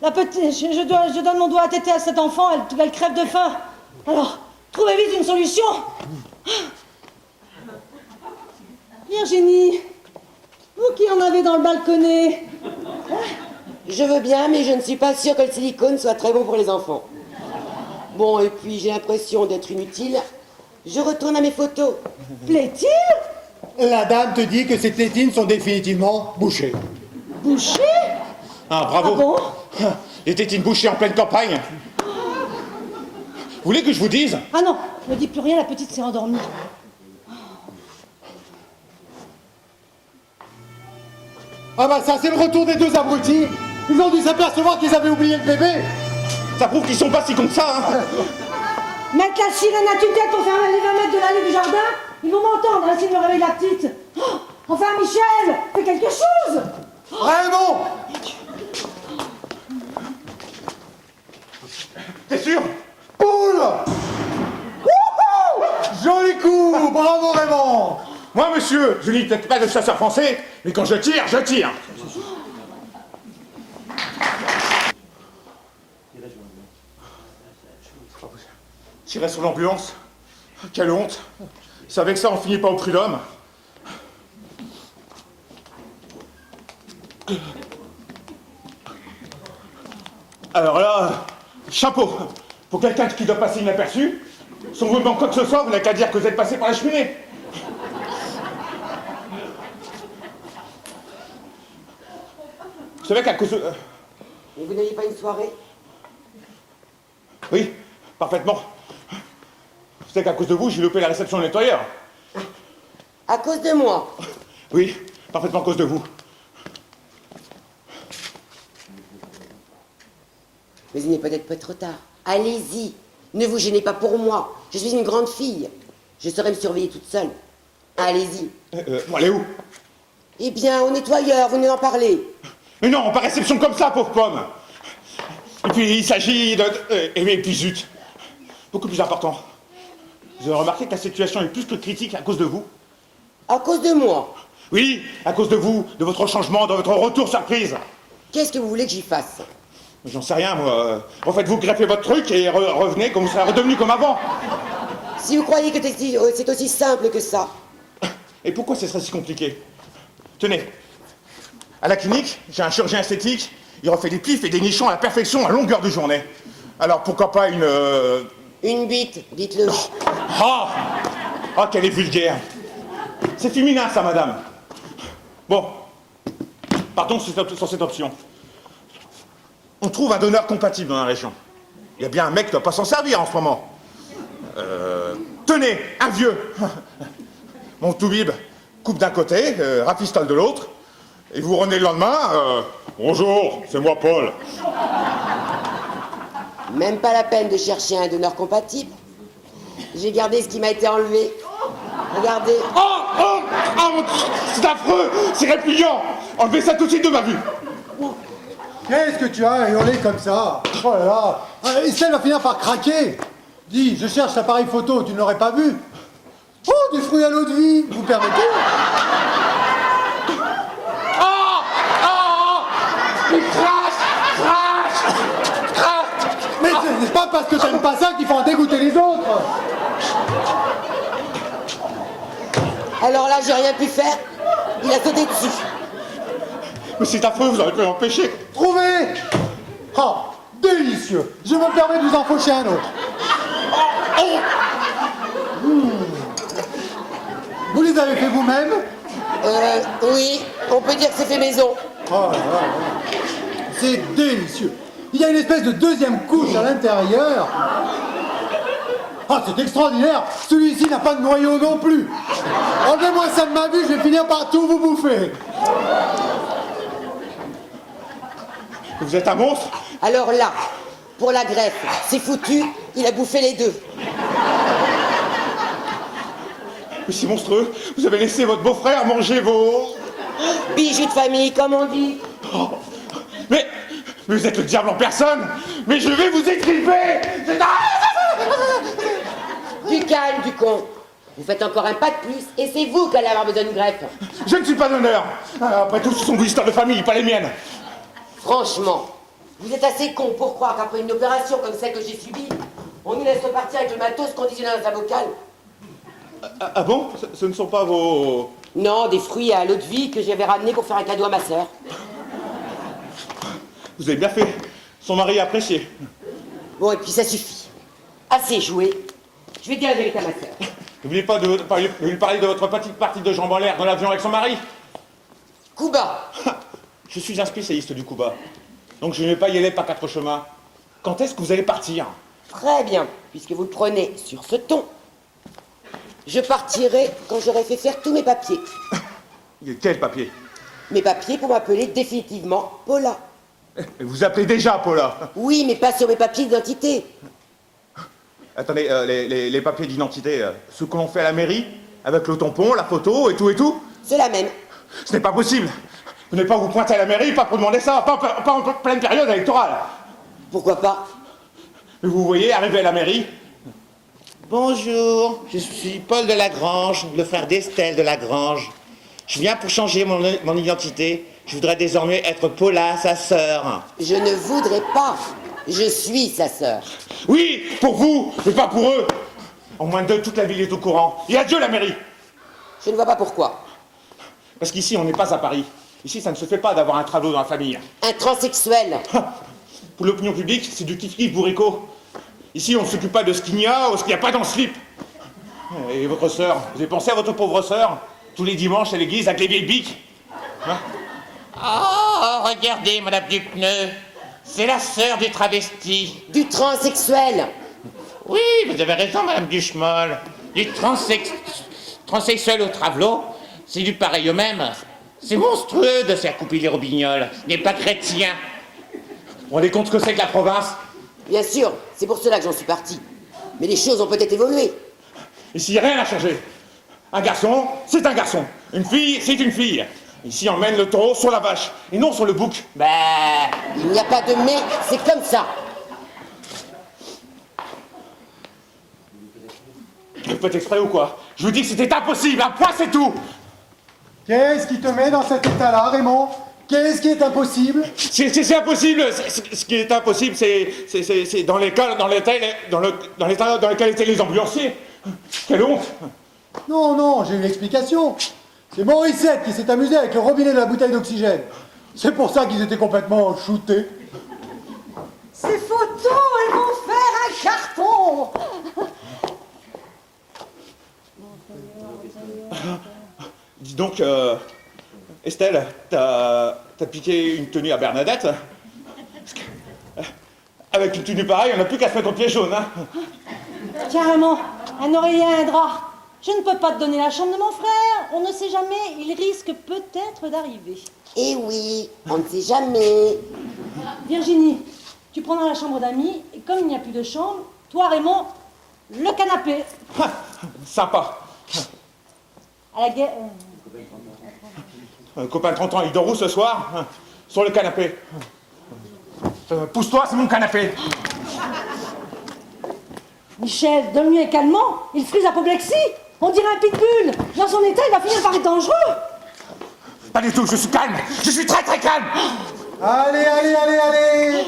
la petite, je donne mon doigt à téter à cet enfant, elle crève de faim. Alors, trouvez vite une solution. Virginie, vous qui en avez dans le balconnet. Je veux bien, mais je ne suis pas sûre que le silicone soit très bon pour les enfants. Bon, et puis j'ai l'impression d'être inutile. Je retourne à mes photos. Plaît-il? La dame te dit que ces tétines sont définitivement bouchées. Bouché? Ah, bravo. Ah bon? Les tétines bouchées en pleine campagne. Vous voulez que je vous dise? Ah non, ne dis plus rien, la petite s'est endormie. Ah bah ça, c'est le retour des deux abrutis. Ils ont dû s'apercevoir qu'ils avaient oublié le bébé. Ça prouve qu'ils sont pas si cons que ça, hein. Mettre la sirène à tue-tête pour faire les 20 mètres de l'allée du jardin? Ils vont m'entendre, hein, s'ils me réveillent la petite. Oh, enfin, Michel, fais quelque chose! Raymond. T'es sûr? Poule. Wouhou. Joli coup. Bravo Raymond. Moi, monsieur, je n'ai peut-être pas de chasseur français, mais quand je tire, je tire. Tirer sur l'ambulance? Quelle honte. C'est avec ça on finit pas au prud'homme. Alors là, chapeau. Pour quelqu'un qui doit passer inaperçu, si on vous demande quoi que ce soit, vous n'avez qu'à dire que vous êtes passé par la cheminée. Vous savez qu'à cause de... Et vous n'aviez pas une soirée? Oui, parfaitement. Vous savez qu'à cause de vous, j'ai loupé la réception du nettoyeur. À cause de moi? Oui, parfaitement à cause de vous. Mais il n'est peut-être pas trop tard. Allez-y, ne vous gênez pas pour moi. Je suis une grande fille. Je saurais me surveiller toute seule. Allez-y. Bon, allez où? Eh bien, au nettoyeur, vous nous en parlez. Mais non, pas réception comme ça, pauvre pomme. Et puis, il s'agit de... Et puis, zut. Beaucoup plus important. Vous avez remarqué que la situation est plus que critique à cause de vous? À cause de moi? Oui, à cause de vous, de votre changement, de votre retour surprise. Qu'est-ce que vous voulez que j'y fasse? J'en sais rien, moi. Refaites-vous greffer votre truc et revenez comme vous serez redevenu comme avant. Si vous croyez que c'est aussi simple que ça. Et pourquoi ce serait si compliqué? Tenez, à la clinique, j'ai un chirurgien esthétique, il refait des pifs et des nichons à la perfection à longueur de journée. Alors pourquoi pas une... Une bite, dites-le. Ah, qu'elle est vulgaire. C'est féminin, ça, madame. Bon, partons sur cette option. On trouve un donneur compatible dans la région. Il y a bien un mec qui ne doit pas s'en servir en ce moment. Tenez, un vieux. Mon toubib coupe d'un côté, rafistole de l'autre, et vous revenez le lendemain, bonjour, c'est moi Paul. Même pas la peine de chercher un donneur compatible. J'ai gardé ce qui m'a été enlevé. Regardez. Oh, c'est affreux, c'est répugnant. Enlevez ça tout de suite de ma vue. Qu'est-ce que tu as à hurler comme ça? Oh là là. Estelle va finir par craquer. Dis, je cherche l'appareil photo, tu ne l'aurais pas vu? Oh, des fruits à l'eau de vie, vous permettez? Oh! Oh! Il crache! Mais c'est pas parce que t'aimes pas ça qu'il faut en dégoûter les autres. Alors là, j'ai rien pu faire. Il a sauté dessus. Mais c'est affreux, vous auriez pu l'empêcher. Trouvez. Oh, délicieux. Je me permets de vous en faucher un autre. Vous les avez fait vous-même? Oui, on peut dire que c'est fait maison. Oh, c'est délicieux. Il y a une espèce de deuxième couche à l'intérieur. Ah, c'est extraordinaire. Celui-ci n'a pas de noyau non plus. Enlevez-moi ça de ma vue, je vais finir par tout vous bouffer. Vous êtes un monstre? Alors là, pour la greffe, c'est foutu, il a bouffé les deux. Mais c'est monstrueux. Vous avez laissé votre beau-frère manger vos... Bijoux de famille, comme on dit. Oh. Mais vous êtes le diable en personne. Mais je vais vous écriper. Du calme, du con. Vous faites encore un pas de plus et c'est vous qui allez avoir besoin d'une greffe. Je ne suis pas d'honneur. Après tout, ce sont vos histoires de famille, pas les miennes. Franchement, vous êtes assez con pour croire qu'après une opération comme celle que j'ai subie, on nous laisse repartir avec le matos conditionné dans sa vocale. Ah bon? Ce ne sont pas vos... Non, des fruits à l'eau de vie que j'avais ramenés pour faire un cadeau à ma sœur. Vous avez bien fait. Son mari a apprécié. Bon, et puis ça suffit. Assez joué. Je vais dire la vérité à ma sœur. N'oubliez pas de lui parler de votre petite partie de jambes en l'air dans l'avion avec son mari. Cuba. Je suis un spécialiste du Cuba. Donc je ne vais pas y aller par quatre chemins. Quand est-ce que vous allez partir? Très bien, puisque vous le prenez sur ce ton. Je partirai quand j'aurai fait faire tous mes papiers. Quel papier? Mes papiers pour m'appeler définitivement Paula. Vous appelez déjà Paula. Oui, mais pas sur mes papiers d'identité. Attendez, les papiers d'identité, ceux que l'on fait à la mairie, avec le tampon, la photo et tout et tout? C'est la même. Ce n'est pas possible. Vous n'allez pas vous pointer à la mairie, pas pour demander ça, pas en pleine période électorale. Pourquoi pas? Mais vous voyez, arriver à la mairie... Bonjour, je suis Paul de Lagrange, le frère d'Estelle de Lagrange. Je viens pour changer mon identité. Je voudrais désormais être Paula, sa sœur. Je ne voudrais pas. Je suis sa sœur. Oui, pour vous, mais pas pour eux. En moins de deux, toute la ville est au courant. Et adieu la mairie. Je ne vois pas pourquoi. Parce qu'ici, on n'est pas à Paris. Ici, ça ne se fait pas d'avoir un travelot dans la famille. Un transsexuel. Pour l'opinion publique, c'est du kiff-kiff bourricot. Ici, on ne s'occupe pas de ce qu'il y a ou ce qu'il n'y a pas dans le slip. Et votre sœur, vous avez pensé à votre pauvre sœur? Tous les dimanches à l'église avec les vieilles biques. Hein? Oh, regardez, Madame Dupneux. C'est la sœur du travesti. Du transsexuel. Oui, vous avez raison, Madame Duchemol. Du transsexuel au travelot, c'est du pareil au même. C'est monstrueux de se faire couper les robignoles. Ce n'est pas chrétien. Vous vous rendez compte ce que c'est que la province? Bien sûr, c'est pour cela que j'en suis parti. Mais les choses ont peut-être évolué. Ici, rien n'a changé. Un garçon, c'est un garçon. Une fille, c'est une fille. Ici, on mène le taureau sur la vache, et non sur le bouc. Ben, il n'y a pas de mais, c'est comme ça. Vous faites exprès ou quoi? Je vous dis que c'était impossible, un point c'est tout. Qu'est-ce qui te met dans cet état-là, Raymond? Qu'est-ce qui est impossible? C'est impossible. Ce qui est impossible, c'est dans l'état dans lequel étaient les ambulanciers. Quelle honte. Non, non, j'ai une explication. C'est Morissette qui s'est amusé avec le robinet de la bouteille d'oxygène. C'est pour ça qu'ils étaient complètement shootés. Ces photos, elles vont faire un carton. Dis donc, Estelle, t'as piqué une tenue à Bernadette? Parce que, avec une tenue pareille, on n'a plus qu'à se mettre au pied jaune, hein? Carrément, un oreiller et un drap. Je ne peux pas te donner la chambre de mon frère. On ne sait jamais, il risque peut-être d'arriver. Eh oui, on ne sait jamais. Virginie, tu prendras la chambre d'amis, et comme il n'y a plus de chambre, toi, Raymond, le canapé. Sympa. À la guerre. Un copain de 30 ans, il dort où ce soir? Sur le canapé. Pousse-toi, c'est mon canapé. Michel, donne-lui un calmant. Il frise apoplexie. On dirait un pitbull. Dans son état, il va finir par être dangereux. Pas du tout, je suis calme. Je suis très très calme. Allez, allez, allez, allez.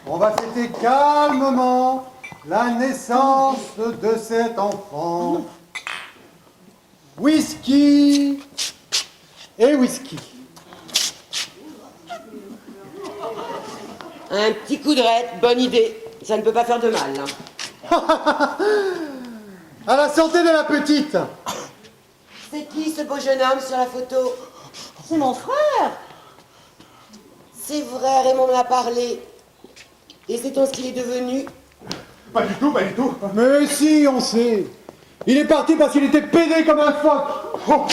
On va fêter calmement la naissance de cet enfant. Whisky et whisky. Un petit coup de raide, bonne idée. Ça ne peut pas faire de mal. Hein. À la santé de la petite. C'est qui ce beau jeune homme sur la photo? C'est mon frère. C'est vrai, Raymond m'en a parlé. Et sait-on ce qu'il est devenu? Pas du tout, pas du tout. Mais si, on sait. Il est parti parce qu'il était pédé comme un phoque. Oh.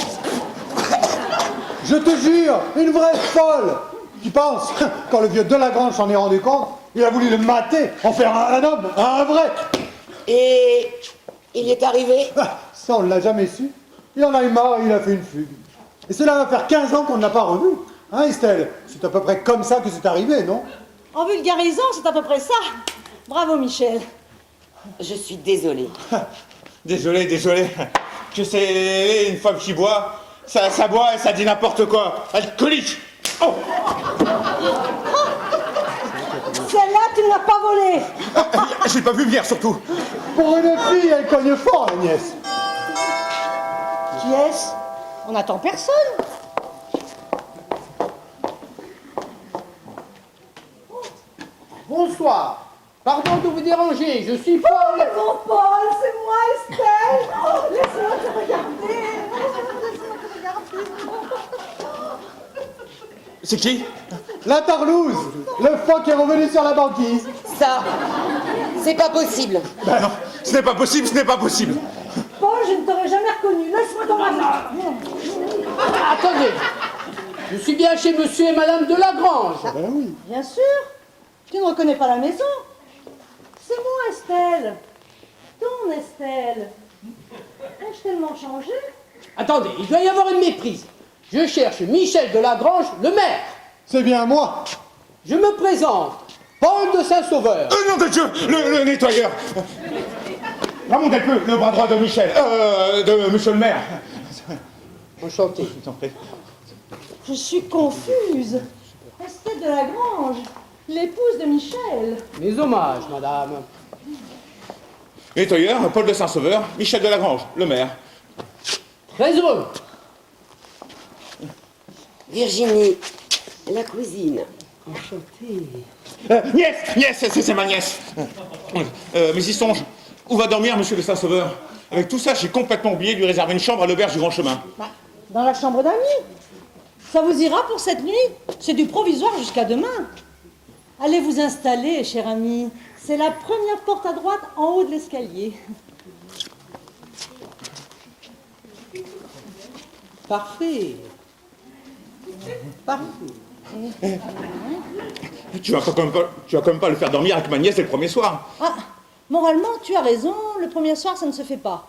Je te jure, une vraie folle. Tu penses, quand le vieux Delagrange s'en est rendu compte, il a voulu le mater, en faire un homme, un vrai. Et il est arrivé? Ah, ça, on ne l'a jamais su. Il en a eu marre et il a fait une fugue. Et cela va faire 15 ans qu'on ne l'a pas revu. Hein, Estelle? C'est à peu près comme ça que c'est arrivé, non? En vulgarisant, c'est à peu près ça. Bravo, Michel. Je suis désolée. Désolé, désolé. Que c'est une femme qui boit, ça boit et ça dit n'importe quoi. Alcoolique. Oh. Celle-là, tu ne l'as pas volée. Je l'ai pas vu venir surtout. Pour une fille, elle cogne fort, Agnès. Qui est-ce? On n'attend personne. Bonsoir. Pardon de vous déranger, je suis Paul. Mon Paul, c'est moi, Estelle. Oh, laisse-moi te regarder. Laisse-moi te regarder. C'est qui? La Tarlouse, le phoque est revenu sur la banquise. Ça, c'est pas possible. Ben non, ce n'est pas possible, ce n'est pas possible. Paul, je ne t'aurais jamais reconnu. Laisse-moi dans la main. Attendez. Je suis bien chez monsieur et madame de Lagrange. Ben oui. Bien sûr. Tu ne reconnais pas la maison. C'est moi, Estelle. Ton Estelle. Ai-je tellement changé? Attendez, il doit y avoir une méprise. Je cherche Michel de Lagrange, le maire. C'est bien moi. Je me présente, Paul de Saint-Sauveur. Nom de Dieu, le nettoyeur. Ramon Delpeux, le bras droit de Michel, de monsieur le maire. Enchanté. Je t'en prie. Je suis confuse. Estelle de Lagrange, l'épouse de Michel. Mes hommages, madame. Nettoyeur, Paul de Saint-Sauveur, Michel de Lagrange, le maire. Très heureux. Virginie, la cousine. Nièce, c'est ma nièce. Mais y songe, où va dormir monsieur de Saint-Sauveur? Avec tout ça, j'ai complètement oublié de lui réserver une chambre à l'auberge du Grand Chemin. Dans la chambre d'amis. Ça vous ira pour cette nuit? C'est du provisoire jusqu'à demain. Allez vous installer, cher ami. C'est la première porte à droite en haut de l'escalier. Parfait. Parfait. Tu vas quand même pas le faire dormir avec ma nièce dès le premier soir. Ah, moralement, tu as raison. Le premier soir, ça ne se fait pas.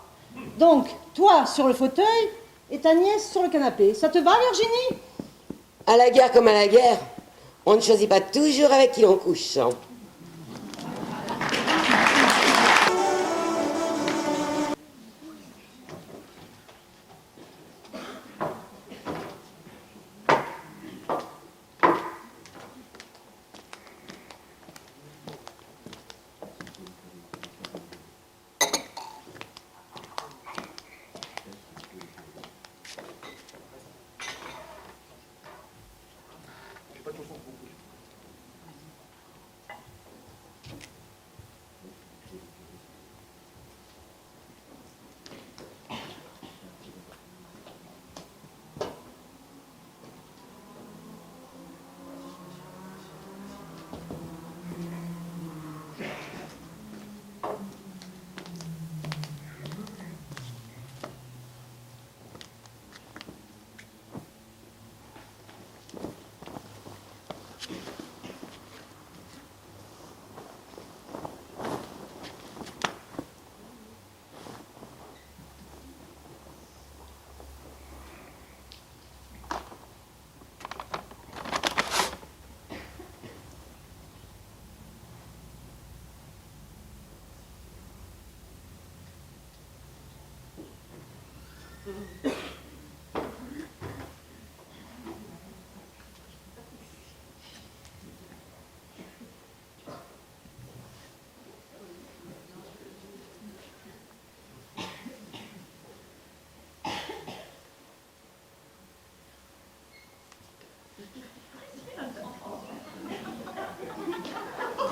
Donc, toi sur le fauteuil et ta nièce sur le canapé. Ça te va, Virginie? À la guerre comme à la guerre, on ne choisit pas toujours avec qui on couche. Hein.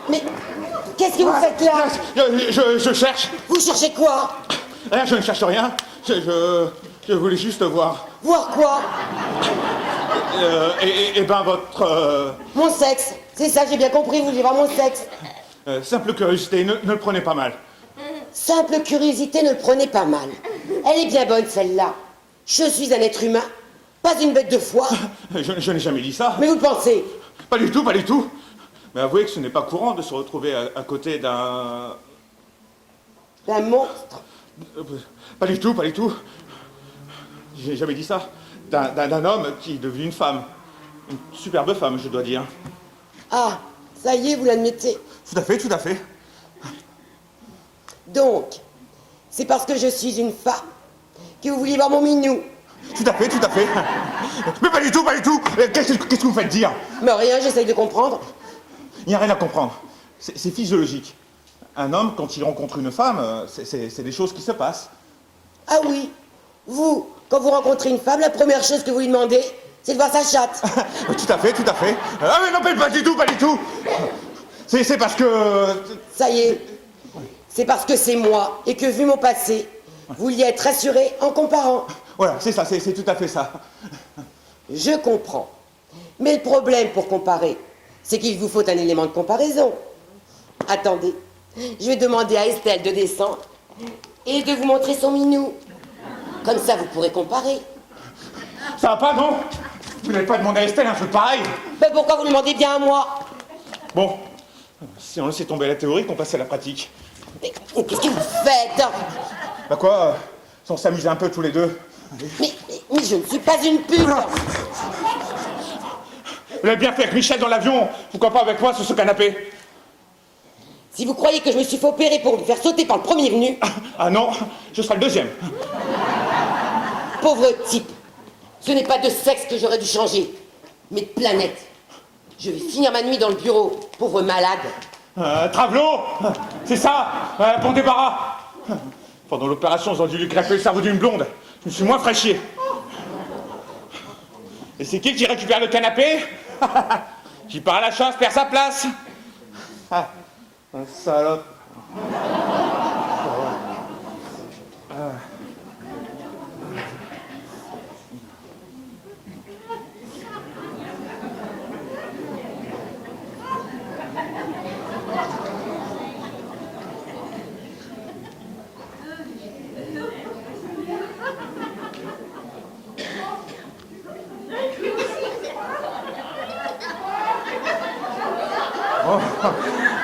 Mais qu'est-ce que vous faites là? Je cherche. Vous cherchez quoi? Rien, je ne cherche rien. Je voulais juste voir. Voir quoi? Et ben votre Mon sexe. C'est ça, j'ai bien compris, vous voulez voir mon sexe. simple curiosité, ne le prenez pas mal. Simple curiosité, ne le prenez pas mal. Elle est bien bonne celle-là. Je suis un être humain, pas une bête de foie. Je n'ai jamais dit ça. Mais vous le pensez? Pas du tout, pas du tout. Mais avouez que ce n'est pas courant de se retrouver à côté d'un... Un monstre. Pas du tout, pas du tout. J'ai jamais dit ça. D'un homme qui est devenu une femme. Une superbe femme, je dois dire. Ah, ça y est, vous l'admettez. Tout à fait, tout à fait. Donc, c'est parce que je suis une femme que vous vouliez voir mon minou. Tout à fait, tout à fait. Mais pas du tout, pas du tout. Qu'est-ce que vous faites dire? Mais rien, j'essaye de comprendre. Il n'y a rien à comprendre. C'est physiologique. Un homme, quand il rencontre une femme, c'est des choses qui se passent. Ah oui, vous, quand vous rencontrez une femme, la première chose que vous lui demandez, c'est de voir sa chatte. Tout à fait, tout à fait. Ah mais non, mais pas du tout, pas du tout. C'est parce que... Ça y est, c'est parce que c'est moi et que vu mon passé, vous vouliez être rassuré en comparant. Voilà, c'est ça, c'est tout à fait ça. Je comprends. Mais le problème pour comparer, c'est qu'il vous faut un élément de comparaison. Attendez, je vais demander à Estelle de descendre et de vous montrer son minou. Comme ça, vous pourrez comparer. Ça va pas, non? Vous n'avez pas demandé à Estelle un truc pareil? Ben pourquoi vous demandez bien à moi? Bon, si on laissait tomber la théorie, qu'on passait à la pratique. Mais qu'est-ce que vous faites? Bah quoi, si on s'amusait un peu tous les deux. mais je ne suis pas une pute. Vous l'avez bien fait avec Michel dans l'avion, pourquoi pas avec moi sur ce canapé? Si vous croyez que je me suis fait opérer pour me faire sauter par le premier venu, Ah non, je serai le deuxième. pauvre type, ce n'est pas de sexe que j'aurais dû changer, mais de planète. Je vais finir ma nuit dans le bureau, pauvre malade. Travelot, c'est ça, bon débarras. Pendant l'opération, ils ont dû lui greffer le cerveau d'une blonde. Je me suis moins fraîchier. Et c'est qui récupère le canapé? Qui part à la chasse perd sa place. Ah, un salope.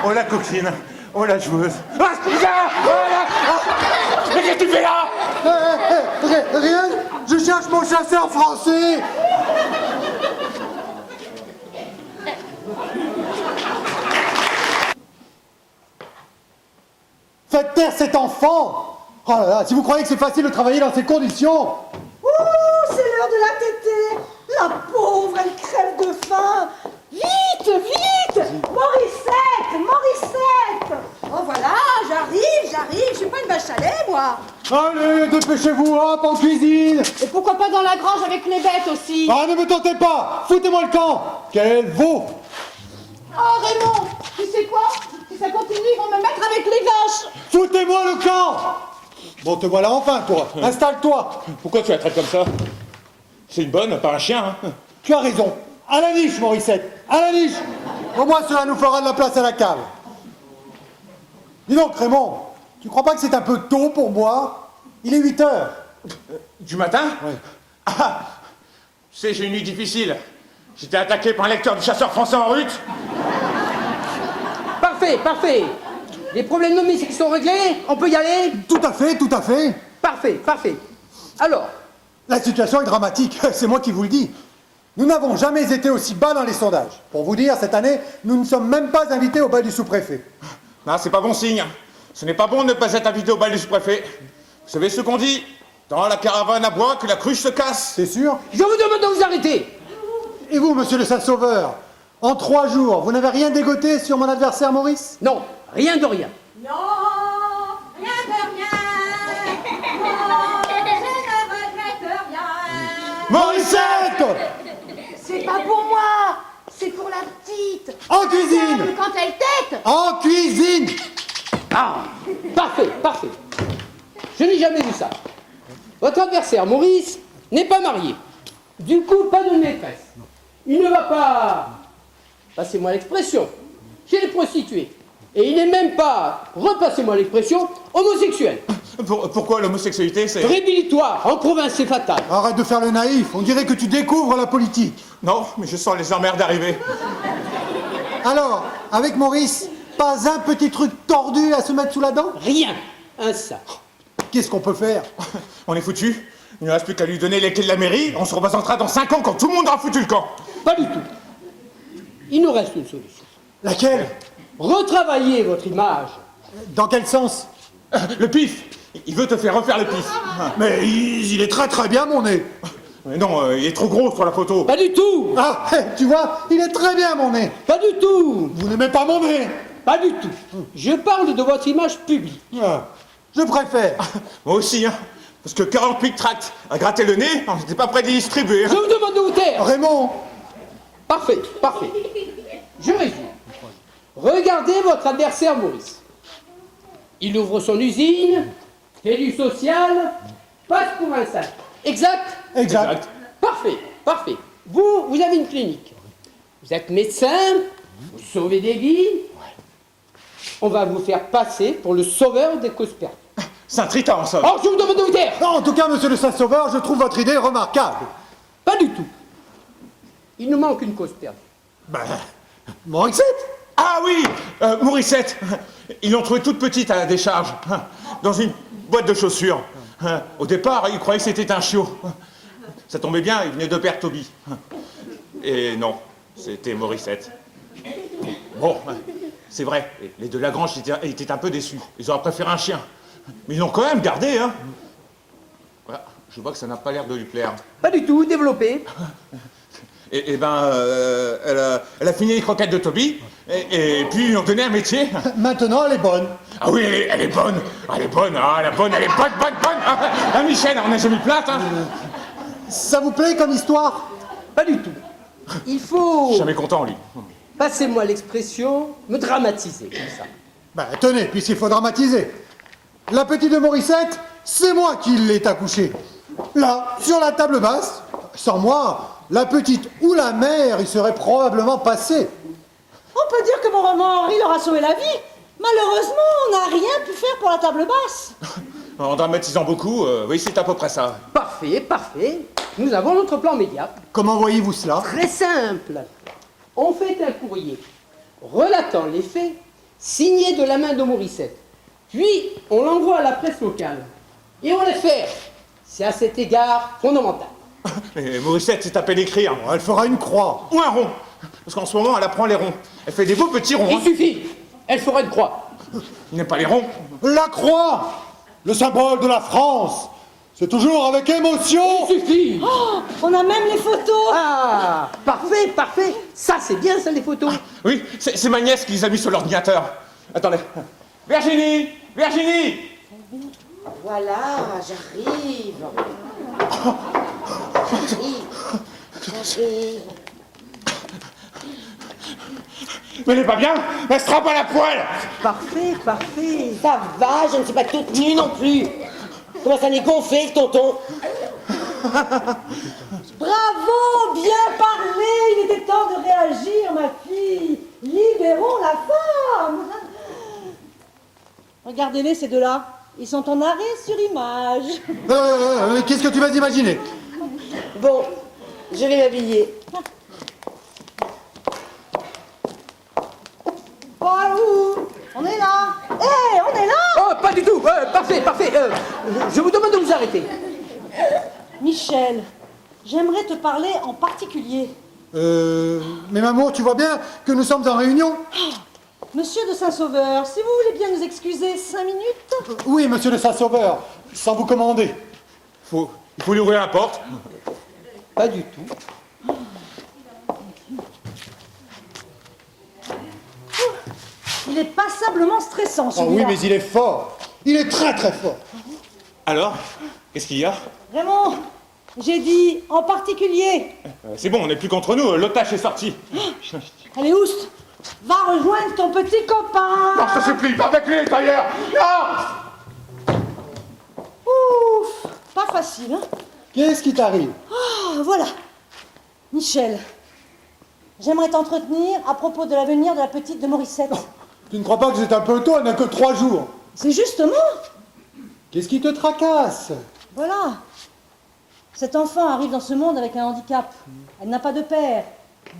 Oh la coquine, oh la joueuse. Ah, putain, oh là, ah, mais qu'est-ce que tu fais là? Rien, je cherche mon chasseur français. Faites taire cet enfant. Oh là là, si vous croyez que c'est facile de travailler dans ces conditions. Ouh, c'est l'heure de la tétée. La pauvre, elle crève de faim. Vite, vite. Morissette, Morissette. Oh voilà, j'arrive. Je suis pas une vache à lait, moi. Allez, dépêchez-vous, hop, en cuisine. Et pourquoi pas dans la grange avec les bêtes aussi? Ah, ne me tentez pas. Foutez-moi le camp. Quel veau. Oh Raymond, tu sais quoi? Si ça continue, ils vont me mettre avec les vaches. Foutez-moi le camp. Bon, te voilà enfin, toi. Installe-toi. Pourquoi tu la traites comme ça? C'est une bonne, pas un chien, hein. Tu as raison. À la niche, Morissette. À la niche. Au moins, cela nous fera de la place à la cave. Dis donc, Raymond, tu crois pas que c'est un peu tôt pour moi? Il est 8 heures. Du matin? Oui. Ah, tu sais, j'ai une nuit difficile. J'étais attaqué par un lecteur du chasseur français en rut. Parfait, parfait. Les problèmes domestiques sont réglés, on peut y aller? Tout à fait, tout à fait. Parfait, parfait. Alors, La situation est dramatique, c'est moi qui vous le dis. Nous n'avons jamais été aussi bas dans les sondages. Pour vous dire, cette année, nous ne sommes même pas invités au bal du sous-préfet. Non, c'est pas bon signe. Ce n'est pas bon de ne pas être invité au bal du sous-préfet. Vous savez ce qu'on dit? Dans la caravane à bois que la cruche se casse. C'est sûr? Je vous demande de vous arrêter. Et vous, monsieur le Saint-Sauveur, en 3 jours, vous n'avez rien dégoté sur mon adversaire Maurice? Non, rien de rien. Non, rien de rien. Non, je ne regrette rien. Morissette! C'est pas pour moi, c'est pour la petite. En cuisine! Quand elle tète. En cuisine! Ah, parfait, parfait. Je n'ai jamais vu ça. Votre adversaire, Maurice, n'est pas marié. Du coup, pas de maîtresse. Il ne va pas, passez-moi l'expression, chez les prostituées. Et il n'est même pas, repassez-moi l'expression, homosexuel. Pourquoi l'homosexualité, c'est... Rédhibitoire, en province, c'est fatal. Arrête de faire le naïf, on dirait que tu découvres la politique. Non, mais je sens les emmerdes arriver. Alors, avec Maurice, pas un petit truc tordu à se mettre sous la dent? Rien, un ça. Qu'est-ce qu'on peut faire? On est foutu. Il ne reste plus qu'à lui donner les clés de la mairie. On se représentera dans 5 ans quand tout le monde aura foutu le camp. Pas du tout. Il nous reste une solution. Laquelle? Retravaillez votre image. Dans quel sens? Le pif. Il veut te faire refaire le pif. Mais il est très très bien mon nez. Mais non, il est trop gros sur la photo. Pas du tout. Ah, tu vois, il est très bien mon nez. Pas du tout. Vous n'aimez pas mon nez? Pas du tout. Je parle de votre image publique. Ah, je préfère. Moi aussi, hein. Parce que 48 tracts à gratter le nez, on n'était pas prêt d'y distribuer. Je vous demande de vous taire. Raymond, Parfait, parfait. Je résume. Regardez votre adversaire Maurice. Il ouvre son usine, fait du social, passe pour un sac. Exact? exact. Parfait, parfait. Vous avez une clinique. Vous êtes médecin, vous sauvez des vies. On va vous faire passer pour le sauveur des causes perdues. C'est un triton, en somme. Oh, je vous demande de vous taire. Non, en tout cas, monsieur le Saint-Sauveur, je trouve votre idée remarquable. Pas du tout. Il nous manque une cause perdue. Ben, Morissette? Ah oui, Morissette. Ils l'ont trouvée toute petite à la décharge, dans une boîte de chaussures. Au départ, ils croyaient que c'était un chiot. Ça tombait bien, il venait de perdre Toby. Et non, c'était Morissette. Bon, c'est vrai, les de Lagrange étaient un peu déçus. Ils auraient préféré un chien. Mais ils l'ont quand même gardé, hein. Voilà, je vois que ça n'a pas l'air de lui plaire. Pas du tout, développé. Et ben, elle a fini les croquettes de Toby, et puis ils lui ont donné un métier. Maintenant, elle est bonne. Ah oui, elle est bonne. Elle est bonne, ah, elle est bonne, elle est bonne. Ah, Michel, on n'a jamais eu plainte, hein. Ça vous plaît comme histoire? Pas du tout. Il faut, Jamais content, lui. passez-moi l'expression, me dramatiser comme ça. Ben, tenez, puisqu'il faut dramatiser. La petite de Morissette, c'est moi qui l'ai accouchée. Là, sur la table basse, sans moi, la petite ou la mère y serait probablement passée. On peut dire que mon roman Henri leur a sauvé la vie. Malheureusement, on n'a rien pu faire pour la table basse. En dramatisant beaucoup, oui, c'est à peu près ça. Parfait, parfait. Nous avons notre plan média. Comment voyez-vous cela? Très simple. On fait un courrier relatant les faits, signé de la main de Morissette. Puis, on l'envoie à la presse locale. Et on laisse faire. C'est à cet égard fondamental. Mais Morissette s'est tapé d'écrire. Elle fera une croix. Ou un rond. Parce qu'en ce moment, elle apprend les ronds. Elle fait des beaux petits ronds. Il Hein. suffit. Elle fera une croix. Il n'aime pas les ronds. La croix, le symbole de la France. C'est toujours avec émotion. Il suffit. Oh, on a même les photos. Ah, parfait, parfait. Ça, c'est bien, ça, les photos. Oui, c'est ma nièce qui les a mis sur l'ordinateur. Attendez. Virginie! Virginie! Voilà, j'arrive. J'arrive. Mais elle est pas bien. Elle se trempe à la poêle. Parfait, parfait. Ça va, je ne suis pas toute nue non plus. Comment ça n'est gonflé, tonton? Bravo, bien parlé. Il était temps de réagir, ma fille. Libérons la femme. Regardez-les, ces deux-là. Ils sont en arrêt sur image. Qu'est-ce que tu vas imaginer? Bon, je vais m'habiller. Oh, où? On est là. Hé, on est là. Oh, pas du tout. Parfait, parfait. Je vous demande de vous arrêter. Michel, j'aimerais te parler en particulier. Mais maman, tu vois bien que nous sommes en réunion? Monsieur de Saint-Sauveur, si vous voulez bien nous excuser 5 minutes. Oui, monsieur le Saint-Sauveur, sans vous commander. Il faut lui ouvrir la porte. Pas du tout. Il est passablement stressant, Oh celui-là. oui, mais il est fort. Il est très très fort. Alors, qu'est-ce qu'il y a? Raymond, j'ai dit en particulier. C'est bon, on n'est plus qu'entre nous, l'otage est sorti. Allez, Oust, va rejoindre ton petit copain. Non, je te supplie, pas avec lui, d'ailleurs. Non! Ouf, pas facile, hein. Qu'est-ce qui t'arrive? Ah, voilà. Michel, j'aimerais t'entretenir à propos de l'avenir de la petite de Morissette. Tu ne crois pas que c'est un peu tôt? Elle n'a que 3 jours. C'est justement. Qu'est-ce qui te tracasse? Voilà. Cet enfant arrive dans ce monde avec un handicap. Elle n'a pas de père.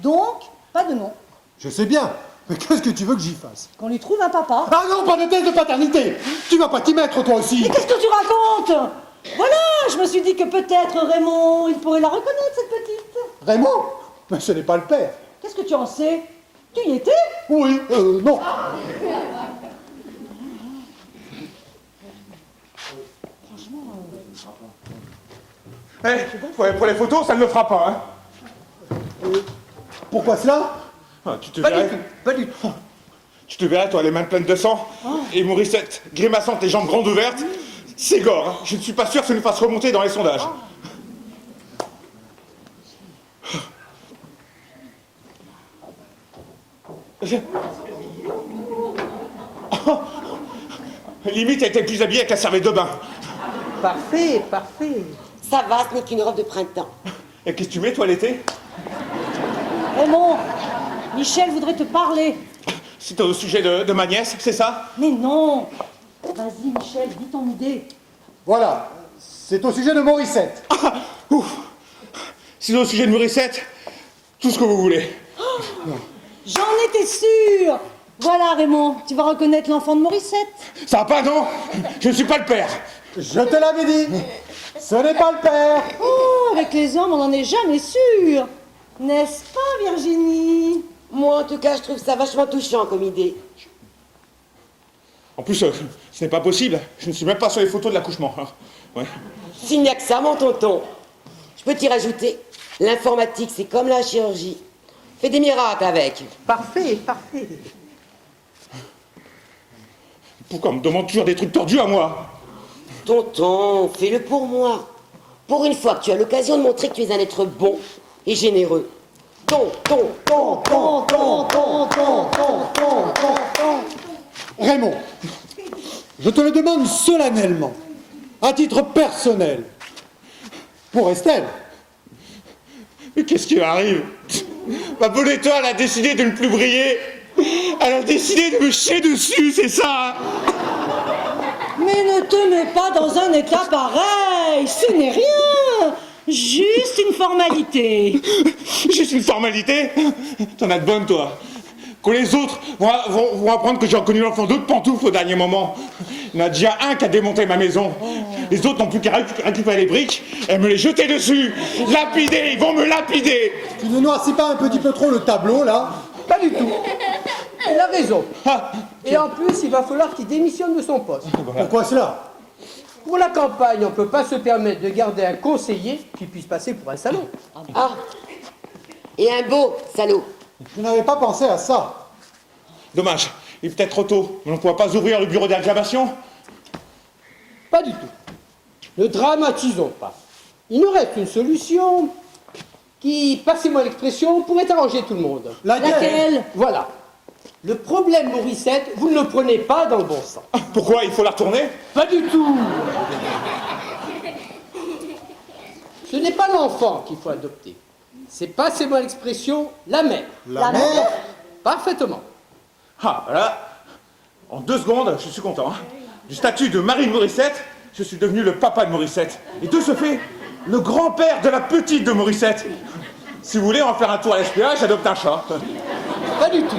Donc, pas de nom. Je sais bien. Mais qu'est-ce que tu veux que j'y fasse? Qu'on lui trouve un papa. Ah non, pas de test de paternité. Tu vas pas t'y mettre, toi aussi. Mais qu'est-ce que tu racontes? Voilà, je me suis dit que peut-être Raymond, il pourrait la reconnaître, cette petite. Raymond? Mais ce n'est pas le père. Qu'est-ce que tu en sais? Tu y étais? Oui, non. Pour les photos, ça ne le fera pas, hein. Pourquoi cela? Ah, tu te Pas du verrais. tout. Pas du tout. Tu te verrais, toi, les mains pleines de sang, et Morissette, grimaçante, les jambes grandes ouvertes. C'est gore, hein. Je ne suis pas sûr que ça nous fasse remonter dans les sondages. Limite, elle était plus habillée avec la serviette de bain. Parfait, parfait. Ça va, ce n'est qu'une robe de printemps. Et qu'est-ce que tu mets, toi, l'été? Raymond, Michel voudrait te parler. C'est au sujet de ma nièce, c'est ça? Mais non. Vas-y, Michel, dis ton idée. Voilà. C'est au sujet de Morissette. Ah, ouf. C'est au sujet de Morissette, tout ce que vous voulez. J'en étais sûre. Voilà, Raymond, tu vas reconnaître l'enfant de Morissette. Ça va pas, non? Je ne suis pas le père. Je te l'avais dit. Ce n'est pas le père. Oh, avec les hommes, on n'en est jamais sûr. N'est-ce pas, Virginie? Moi, en tout cas, je trouve ça vachement touchant comme idée. En plus, ce n'est pas possible. Je ne suis même pas sur les photos de l'accouchement. hein. Ouais. S'il n'y a que ça, mon tonton. Je peux t'y rajouter. L'informatique, c'est comme la chirurgie. Fais des miracles avec. Parfait, parfait. Pourquoi on me demande toujours des trucs tordus à moi? Tonton, fais-le pour moi. Pour une fois que tu as l'occasion de montrer que tu es un être bon et généreux. Raymond, je te le demande solennellement, à titre personnel, pour Estelle. Mais qu'est-ce qui arrive? Ma bonne étoile a décidé de ne plus briller. Elle a décidé de me chier dessus, c'est ça? Mais ne te mets pas dans un état pareil. Ce n'est rien. Juste une formalité. Juste une formalité? T'en as de bonnes, toi. Quand les autres vont apprendre que j'ai reconnu l'enfant d'autres pantoufles au dernier moment. Il y en a déjà un qui a démonté ma maison. Les autres n'ont plus qu'à récupérer les briques et me les jeter dessus. Lapider, ils vont me lapider. Tu ne noircis pas un petit peu trop le tableau, là? Pas du tout. Il a raison. Ah, Et en plus, il va falloir qu'il démissionne de son poste. Pourquoi cela? Pour la campagne, on ne peut pas se permettre de garder un conseiller qui puisse passer pour un salaud. Ah, et un beau salaud. Je n'avais pas pensé à ça. dommage, il est peut-être trop tôt. Mais on ne pourra pas ouvrir le bureau d'acclamation? Pas du tout. Ne dramatisons pas. Il nous reste une solution qui, passez-moi l'expression, pourrait arranger tout le monde. Laquelle? Voilà. Le problème Morissette, vous ne le prenez pas dans le bon sens. Pourquoi? Il faut la retourner? Pas du tout. Ce n'est pas l'enfant qu'il faut adopter. C'est, passez-moi l'expression, la mère. La mère? Parfaitement. Ah, voilà. En 2 secondes, je suis content. hein. Du statut de Marie Morissette, je suis devenu le papa de Morissette. Et de ce fait, le grand-père de la petite de Morissette. Si vous voulez en faire un tour à l'SPA, j'adopte un chat. Pas du tout.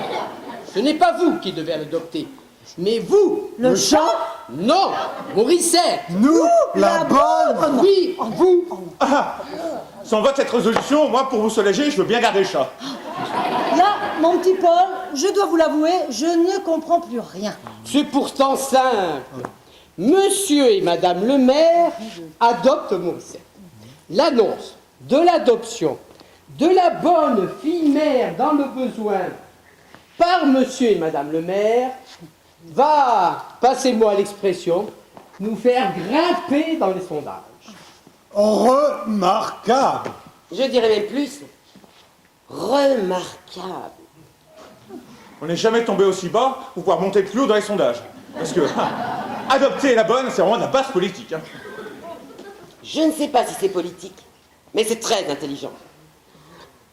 Ce n'est pas vous qui devez l'adopter. Mais vous. Le chat? Non, Morissette. Nous, la bonne. Oui, vous. Ah, sans vote cette résolution, moi, pour vous soulager, je veux bien garder le chat. Là, mon petit Paul, je dois vous l'avouer, je ne comprends plus rien. C'est pourtant simple. Monsieur et Madame le maire adoptent Morissette. L'annonce de l'adoption de la bonne fille mère dans le besoin par Monsieur et Madame le maire va, passez-moi l'expression, nous faire grimper dans les sondages. Remarquable. Je dirais même plus. Remarquable. On n'est jamais tombé aussi bas pour pouvoir monter plus haut dans les sondages. Parce que adopter la bonne, c'est vraiment de la base politique. Hein. Je ne sais pas si c'est politique, mais c'est très intelligent.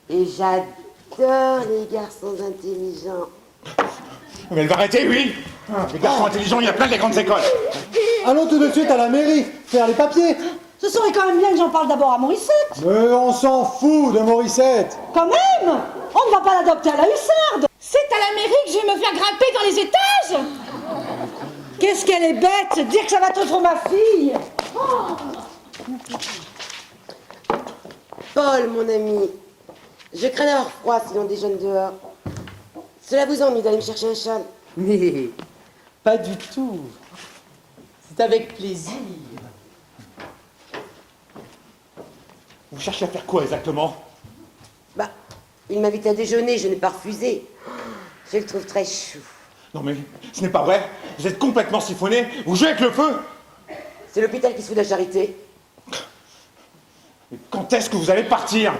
Et j'adore les garçons intelligents. Mais elle va arrêter, oui. Les garçons intelligents, il y a plein des grandes écoles. Allons tout de suite à la mairie, faire les papiers. Ce serait quand même bien que j'en parle d'abord à Morissette. Mais on s'en fout de Morissette. Quand même, on ne va pas l'adopter à la hussarde. C'est à la mairie que je vais me faire grimper dans les étages. Qu'est-ce qu'elle est bête, dire que ça va te faire ma fille. Paul, mon ami, je crains d'avoir froid si l'on déjeune dehors. Cela vous ennuie d'aller me chercher un châle? Mais pas du tout. C'est avec plaisir. Vous cherchez à faire quoi exactement? Bah, il m'invite à déjeuner, je n'ai pas refusé. Je le trouve très chou. Non mais ce n'est pas vrai. Vous êtes complètement siphonné. Vous jouez avec le feu. C'est l'hôpital qui se fout de la charité. Mais quand est-ce que vous allez partir?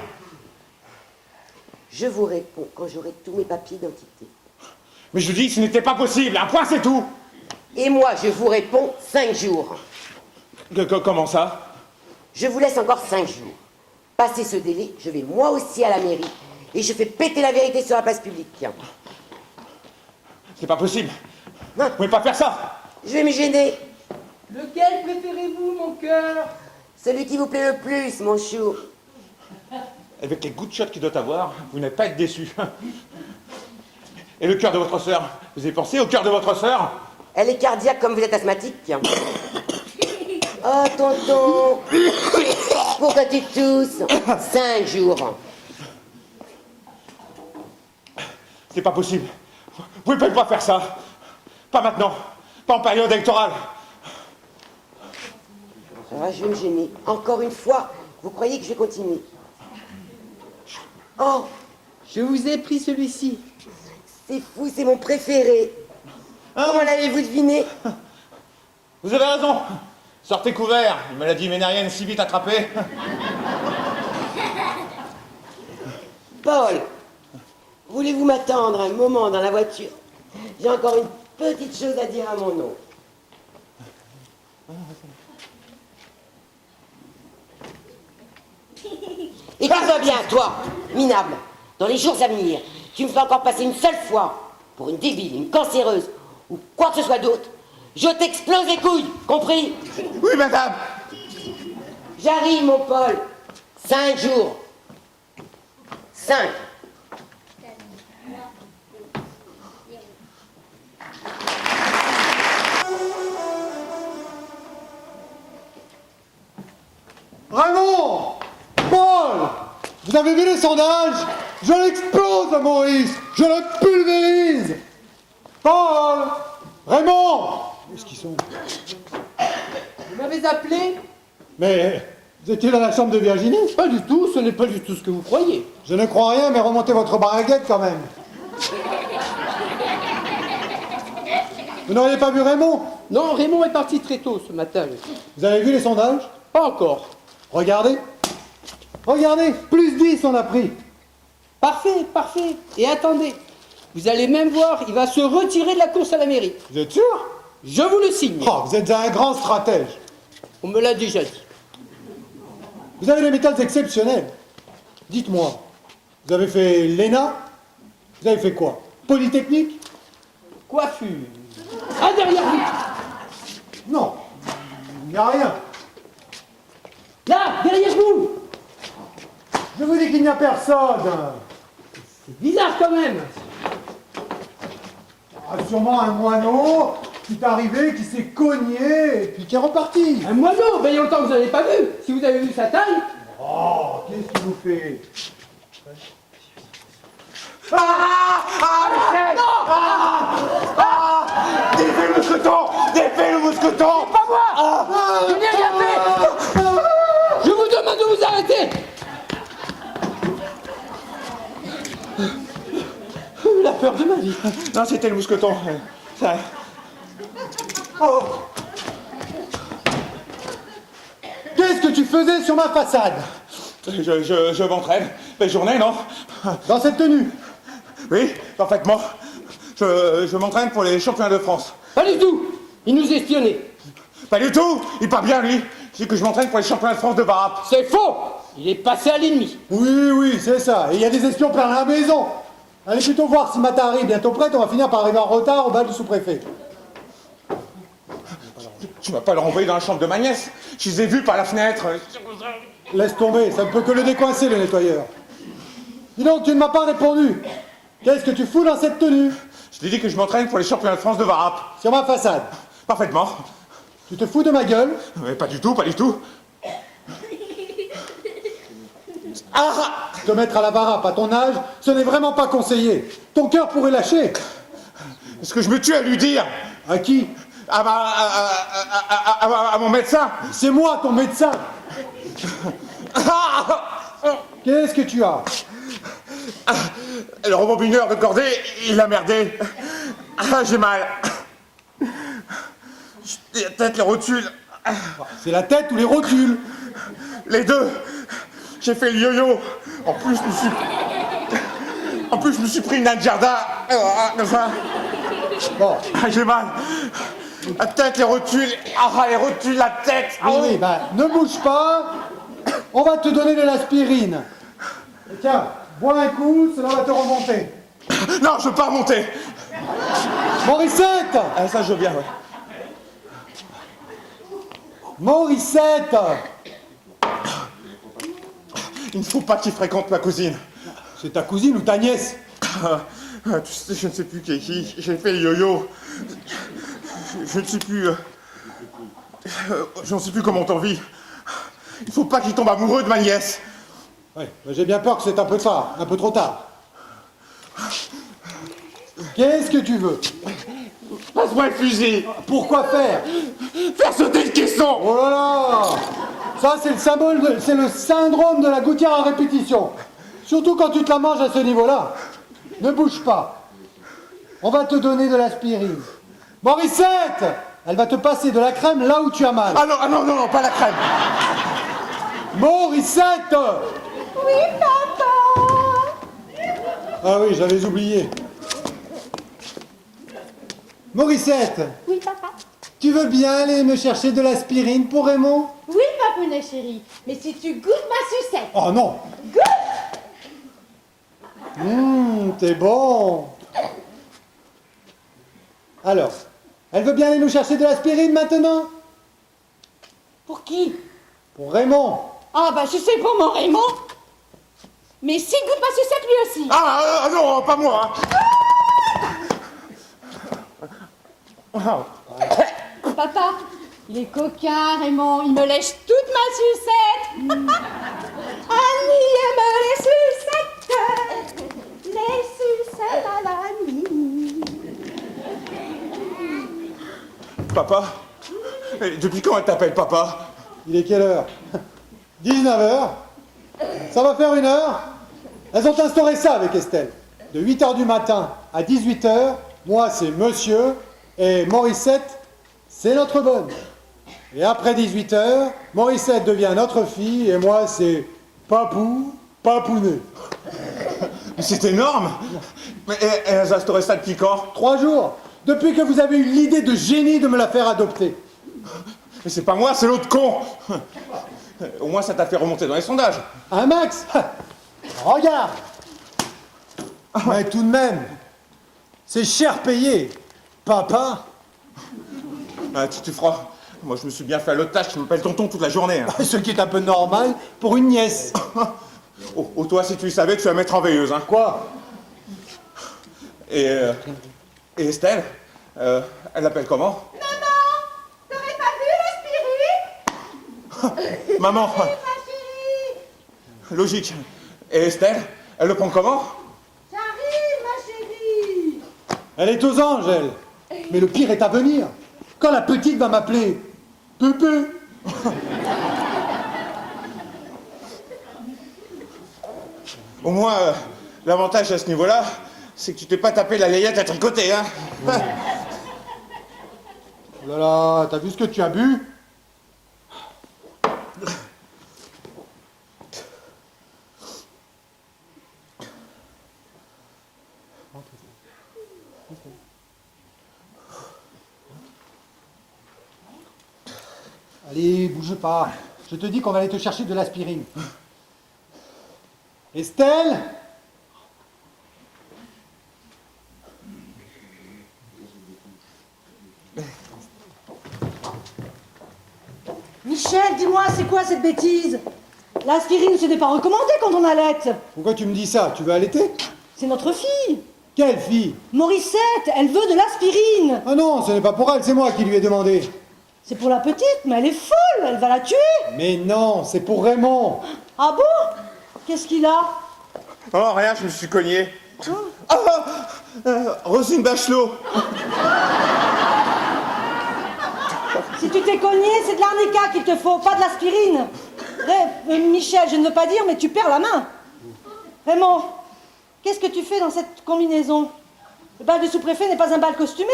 Je vous réponds quand j'aurai tous mes papiers d'identité. Mais je vous dis que ce n'était pas possible. Un point, c'est tout. Et moi, je vous réponds 5 jours. Comment ça? Je vous laisse encore 5 jours. Passé ce délai, je vais moi aussi à la mairie. Et je fais péter la vérité sur la place publique. C'est pas possible. Non. Vous pouvez pas faire ça. Je vais me gêner. Lequel préférez-vous, mon cœur? Celui qui vous plaît le plus, mon chou. Avec les goûts de shot qu'il doit avoir, vous n'allez pas être déçu. Et le cœur de votre sœur? Vous avez pensé au cœur de votre sœur? Elle est cardiaque comme vous êtes asthmatique. Oh, tonton. Pourquoi tu tousses? 5 jours. C'est pas possible. Vous ne pouvez pas faire ça. Pas maintenant. Pas en période électorale. Ah, je vais me gêner. Encore une fois, vous croyez que je vais continuer? Oh, Je vous ai pris celui-ci. c'est fou, c'est mon préféré. Comment l'avez-vous deviné? Vous avez raison. Sortez couvert. Une maladie ménérienne si vite attrapée. Paul, voulez-vous m'attendre un moment dans la voiture? J'ai encore une petite chose à dire à mon oncle. Écoute-moi bien, toi, minable. Dans les jours à venir, tu me fais encore passer une seule fois pour une débile, une cancéreuse ou quoi que ce soit d'autre. Je t'explose les couilles, compris? Oui, madame. J'arrive, mon Paul. 5 jours. 5. Raymond! Paul! Vous avez vu les sondages? Je l'explose, le Maurice! Je le pulvérise! Paul! Raymond! Où est-ce qu'ils sont? Vous m'avez appelé? Mais vous étiez dans la chambre de Virginie? Pas du tout, ce n'est pas du tout ce que vous croyez. Je ne crois rien, mais remontez votre baguette quand même. Vous n'auriez pas vu Raymond? Non, Raymond est parti très tôt ce matin. Vous avez vu les sondages? Pas encore. Regardez. Regardez, plus 10 on a pris. Parfait, parfait. Et attendez, vous allez même voir, il va se retirer de la course à la mairie. Vous êtes sûr? Je vous le signe. Oh, vous êtes un grand stratège. On me l'a déjà dit. Vous avez des méthodes exceptionnelles. Dites-moi, vous avez fait l'ENA? Vous avez fait quoi? Polytechnique? Coiffure. Ah, derrière vous. Non, il n'y a rien. Là, derrière vous. Je vous dis qu'il n'y a personne. C'est bizarre quand même. Ah, sûrement un moineau qui est arrivé, qui s'est cogné, et puis qui est reparti. Un moineau, ben il y a longtemps que vous n'avez pas vu. Si vous avez vu sa taille. Oh, qu'est-ce qu'il vous fait? Défais le mousqueton! Défais le mousqueton! Pas moi! Je n'ai rien fait! Je vous demande de vous arrêter! La peur de ma vie. Non, c'était le mousqueton. Ça... Oh. Qu'est-ce que tu faisais sur ma façade? Je m'entraîne. Belle journée, non? Dans cette tenue? Oui, parfaitement. Je m'entraîne pour les championnats de France. Pas du tout! Il nous espionnait. Pas du tout! Il parle bien, lui. C'est que je m'entraîne pour les championnats de France de Barap. C'est faux! Il est passé à l'ennemi. Oui, c'est ça. Et il y a des espions plein à la maison. Allez plutôt voir si Matari est bientôt prête, on va finir par arriver en retard au bal du sous-préfet. Tu vas pas le renvoyer dans la chambre de ma nièce. Je les ai vus par la fenêtre. Laisse tomber, ça ne peut que le décoincer, le nettoyeur. Dis donc, tu ne m'as pas répondu. Qu'est-ce que tu fous dans cette tenue? Je t'ai dit que je m'entraîne pour les championnats de France de Varap. Sur ma façade. Parfaitement. Tu te fous de ma gueule? Mais pas du tout, pas du tout. Ah! Te mettre à la Varap à ton âge, ce n'est vraiment pas conseillé. Ton cœur pourrait lâcher. Est-ce que je me tue à lui dire? À qui? À mon médecin. C'est moi, ton médecin. Qu'est-ce que tu as? Le rembobineur de cordée, il a merdé. Ah, j'ai mal. La tête, les rotules. C'est la tête ou les rotules? Les deux. J'ai fait le yo-yo. En plus, je me suis pris une Adjarda. Bon, Ah, j'ai mal. La tête, les rotules. Ah, les rotules, la tête. Ah, oui, bah, ne bouge pas. On va te donner de l'aspirine. Et tiens, bois un coup, cela va te remonter. Non, je veux pas remonter. Morissette! Ah, ça, je veux bien, ouais. Morissette! Il ne faut pas qu'il fréquente ma cousine. C'est ta cousine ou ta nièce? Tu sais, je ne sais plus qui est qui. J'ai fait le yo-yo. Je ne sais plus. Je ne sais plus comment on vit. Il faut pas qu'il tombe amoureux de ma nièce. Oui, j'ai bien peur que c'est un peu tard, un peu trop tard. Qu'est-ce que tu veux? Passe-moi le fusil. Pourquoi faire? Faire sauter le caisson. Oh là là! Ça, c'est le symbole, c'est le syndrome de la gouttière à répétition. Surtout quand tu te la manges à ce niveau-là. Ne bouge pas. On va te donner de l'aspirine. Morissette! Elle va te passer de la crème là où tu as mal. Ah non, pas la crème. Morissette! Oui, papa. Ah oui, j'avais oublié. Morissette, Oui, papa. tu veux bien aller me chercher de l'aspirine pour Raymond? Oui, papounet chéri. Mais si tu goûtes ma sucette. Oh non! T'es bon. Alors, elle veut bien aller nous chercher de l'aspirine maintenant? Pour qui? Pour Raymond. Ah, bah, je sais pour mon Raymond. Mais s'il goûte ma sucette lui aussi. Ah non, pas moi. Papa, il est coquin, Raymond. Il me lèche toute ma sucette. Annie aime les sucettes. Les sucettes à la nuit. Papa? Mais depuis quand elle t'appelle papa? Il est quelle heure? 19h. Ça va faire 1 heure. Elles ont instauré ça avec Estelle. De 8h du matin à 18h, moi c'est monsieur, et Morissette, c'est notre bonne. Et après 18h, Morissette devient notre fille, et moi c'est papou, papounet. Mais c'est énorme. Mais elles ont instauré ça depuis quand? 3 jours, depuis que vous avez eu l'idée de génie de me la faire adopter. Mais c'est pas moi, c'est l'autre con. Au moins ça t'a fait remonter dans les sondages. Hein, Max? Regarde. Mais tout de même, c'est cher payé. Papa? Ah, tu feras. Moi je me suis bien fait à l'otage, tu m'appelles tonton toute la journée. Hein. Ce qui est un peu normal pour une nièce. Oh, toi si tu le savais, tu vas mettre en veilleuse. Hein. Quoi? Et Estelle, elle l'appelle comment? T'aurais pas vu l'aspirine? Maman, Ma chérie. logique. Et Estelle, elle le prend comment? J'arrive, ma chérie. Elle est aux anges, elle. Mais le pire est à venir. quand la petite va m'appeler Pépé. Au moins, l'avantage à ce niveau-là, c'est que tu t'es pas tapé la layette à tricoter, hein. Oh là là, t'as vu ce que tu as bu? Allez, bouge pas. Je te dis qu'on va aller te chercher de l'aspirine. Estelle? Michel, dis-moi, c'est quoi cette bêtise? L'aspirine, ce n'est pas recommandé quand on allait. Pourquoi tu me dis ça? Tu veux allaiter? C'est notre fille. Quelle fille? Morissette, elle veut de l'aspirine. Ah non, ce n'est pas pour elle, c'est moi qui lui ai demandé. C'est pour la petite, mais elle est folle, elle va la tuer. Mais non, c'est pour Raymond. Ah bon? Qu'est-ce qu'il a? Oh, rien, je me suis cogné. Rosine Bachelot. Si tu t'es cogné, c'est de l'arnica qu'il te faut, pas de l'aspirine. Michel, je ne veux pas dire, mais tu perds la main. Raymond, qu'est-ce que tu fais dans cette combinaison? Le bal du sous-préfet n'est pas un bal costumé.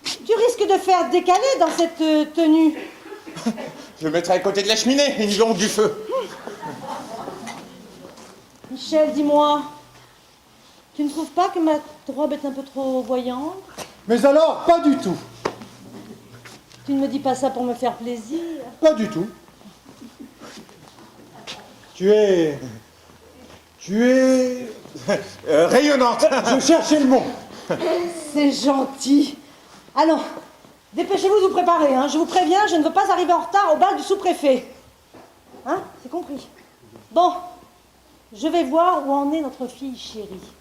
Tu risques de faire décaler dans cette tenue. Je me mettrai à côté de la cheminée, et donc du feu. Michel, dis-moi, tu ne trouves pas que ma robe est un peu trop voyante? Mais alors, pas du tout. Tu ne me dis pas ça pour me faire plaisir. Pas du tout. Tu es Rayonnante. Je cherchais le mot. C'est gentil. Allons, dépêchez-vous de vous préparer, hein. Je vous préviens, je ne veux pas arriver en retard au bal du sous-préfet. Hein? C'est compris. Bon, je vais voir où en est notre fille chérie.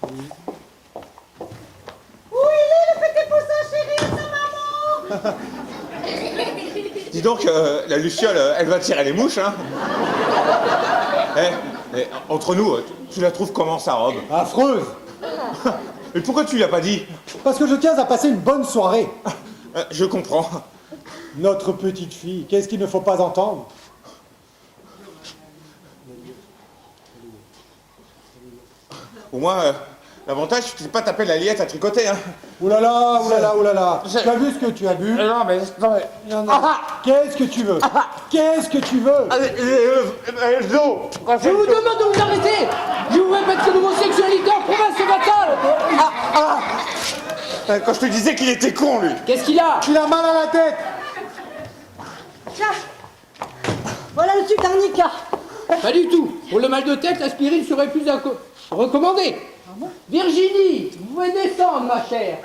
Où il est, le petit poussin chéri, sa maman? Dis donc, la Luciole, elle va tirer les mouches, hein. Entre nous, tu la trouves comment, sa robe? Affreuse. Mais pourquoi tu l'as pas dit? Parce que je tiens à passer une bonne soirée. Je comprends. Notre petite fille, qu'est-ce qu'il ne faut pas entendre? Au moins, l'avantage, tu t'es pas tapé la layette à tricoter, hein. Oulala, oulala, oulala. Tu as vu ce que tu as bu? Non, mais... Qu'est-ce que tu veux? Qu'est-ce que tu veux? Je vous demande de vous arrêter. Je vous répète que l'homosexualité en province est fatale. Quand je te disais qu'il était con, lui. Qu'est-ce qu'il a? Il a mal à la tête. Tiens, voilà le tube d'arnica. Pas du tout. Pour le mal de tête, l'aspirine serait plus recommandée. Virginie, vous pouvez descendre, ma chère.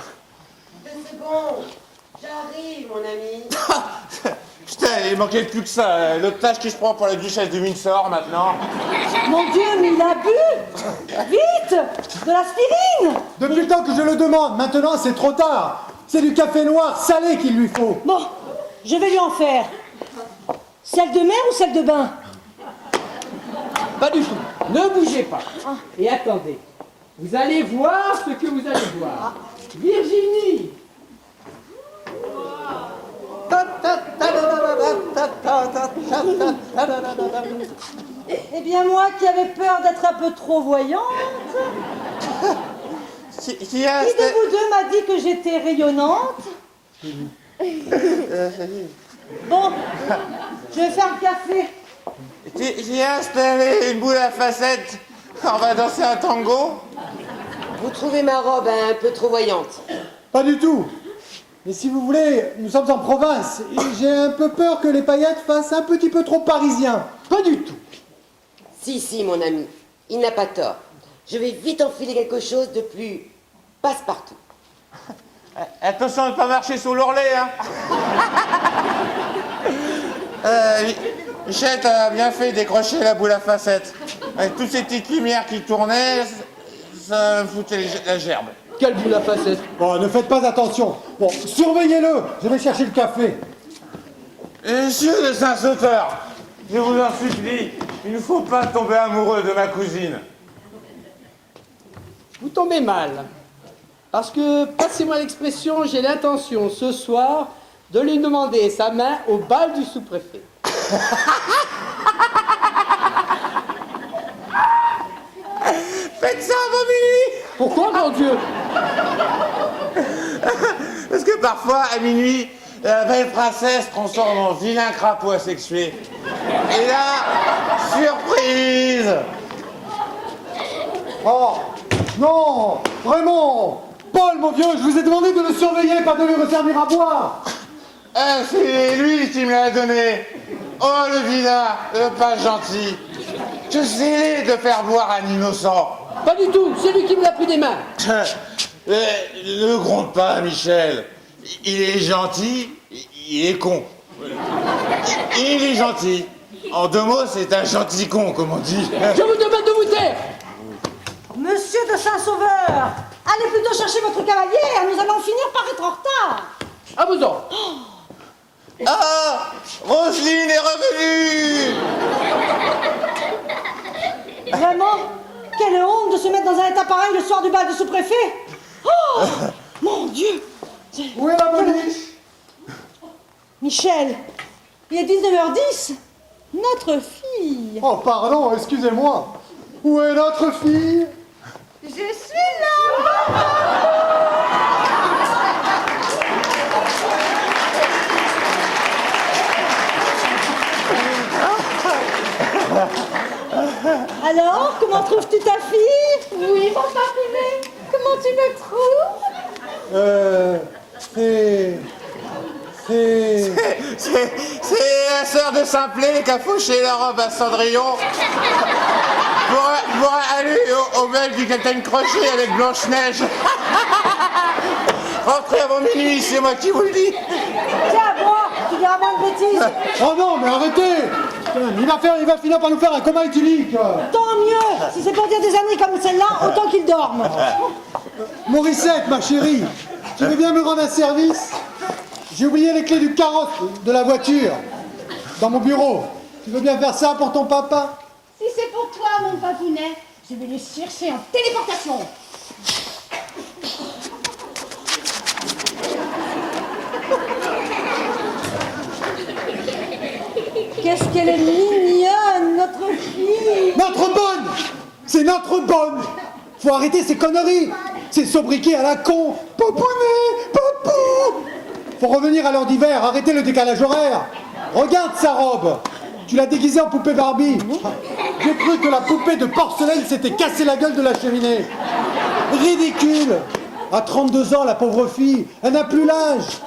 2 secondes. J'arrive, mon ami. Putain, il manquait plus que ça. L'autre tâche qui se prend pour la duchesse de Windsor, maintenant. Mon Dieu, mais il a bu. Vite, de l'aspirine. Depuis le temps que je le demande, maintenant c'est trop tard. C'est du café noir salé qu'il lui faut. Bon, je vais lui en faire. Celle de mer ou celle de bain? Pas du tout. Ne bougez pas. Et attendez. Vous allez voir ce que vous allez voir. Virginie. Eh bien, moi qui avais peur d'être un peu trop voyante, qui de vous deux m'a dit que j'étais rayonnante? Bon, je vais faire le café. J'ai installé une boule à facettes. On va danser un tango. Vous trouvez ma robe un peu trop voyante? Pas du tout. Mais si vous voulez, nous sommes en province et j'ai un peu peur que les paillettes fassent un petit peu trop parisien. Pas du tout. Si, mon ami. Il n'a pas tort. Je vais vite enfiler quelque chose de plus passe-partout. Attention de ne pas marcher sous l'ourlet, hein. Michel, t'as bien fait de décrocher la boule à facettes. Avec toutes ces petites lumières qui tournaient, ça me foutait la gerbe. Quelle boule à facettes. Bon, ne faites pas attention. Bon, surveillez-le. Je vais chercher le café. Monsieur de Saint-Sauteur, je vous en supplie, il ne faut pas tomber amoureux de ma cousine. Vous tombez mal. Parce que, passez-moi l'expression, j'ai l'intention ce soir de lui demander sa main au bal du sous-préfet. Faites ça avant minuit. Pourquoi, mon Dieu? Parce que parfois, à minuit, la belle princesse transforme en vilain crapaud asexué. Et là, surprise! Oh, non, vraiment. Paul, mon vieux, je vous ai demandé de le surveiller, pas de lui resservir à boire. Ah, c'est lui qui me l'a donné. Oh, le vilain, le pas gentil. Je sais de faire boire un innocent. Pas du tout, c'est lui qui me l'a pris des mains. Ne gronde pas, Michel. Il est gentil, il est con. Il est gentil. En 2 mots, c'est un gentil con, comme on dit. Je vous demande de vous taire. Monsieur de Saint-Sauveur, allez plutôt chercher votre cavalière, nous allons finir par être en retard. À vos ordres. Ah, Roselyne est revenue. Vraiment? Quelle honte de se mettre dans un état pareil le soir du bal du sous-préfet. Oh, mon Dieu. Où est la boniche? Michel, il est 19h10. Notre fille. Oh, pardon, excusez-moi. Où est notre fille? Je suis là. Alors, comment trouves-tu ta fille? Oui, mon papounet. Comment tu le trouves? C'est la sœur de Simplet qui a fauché la robe à Cendrillon pour aller au bal du Capitaine Crochet avec Blanche-Neige. Rentrez avant minuit, c'est moi qui vous le dis. Tiens, bois, tu diras moins de bêtises. Oh non, mais arrêtez. Il va finir par nous faire un coma éthylique. Tant mieux. Si c'est pour dire des années comme celle-là, autant qu'il dorme. Morissette, ma chérie, tu veux bien me rendre un service? J'ai oublié les clés du carrosse de la voiture dans mon bureau. Tu veux bien faire ça pour ton papa? Si c'est pour toi, mon papounet, je vais les chercher en téléportation. Qu'est-ce qu'elle est mignonne, notre fille. Notre bonne! C'est notre bonne! Faut arrêter ces conneries! Ces sobriquets à la con! Papounet! Papou! Faut revenir à l'heure d'hiver, arrêter le décalage horaire! Regarde sa robe! Tu l'as déguisée en poupée Barbie! J'ai cru que la poupée de porcelaine s'était cassé la gueule de la cheminée! Ridicule! À 32 ans, la pauvre fille, elle n'a plus l'âge!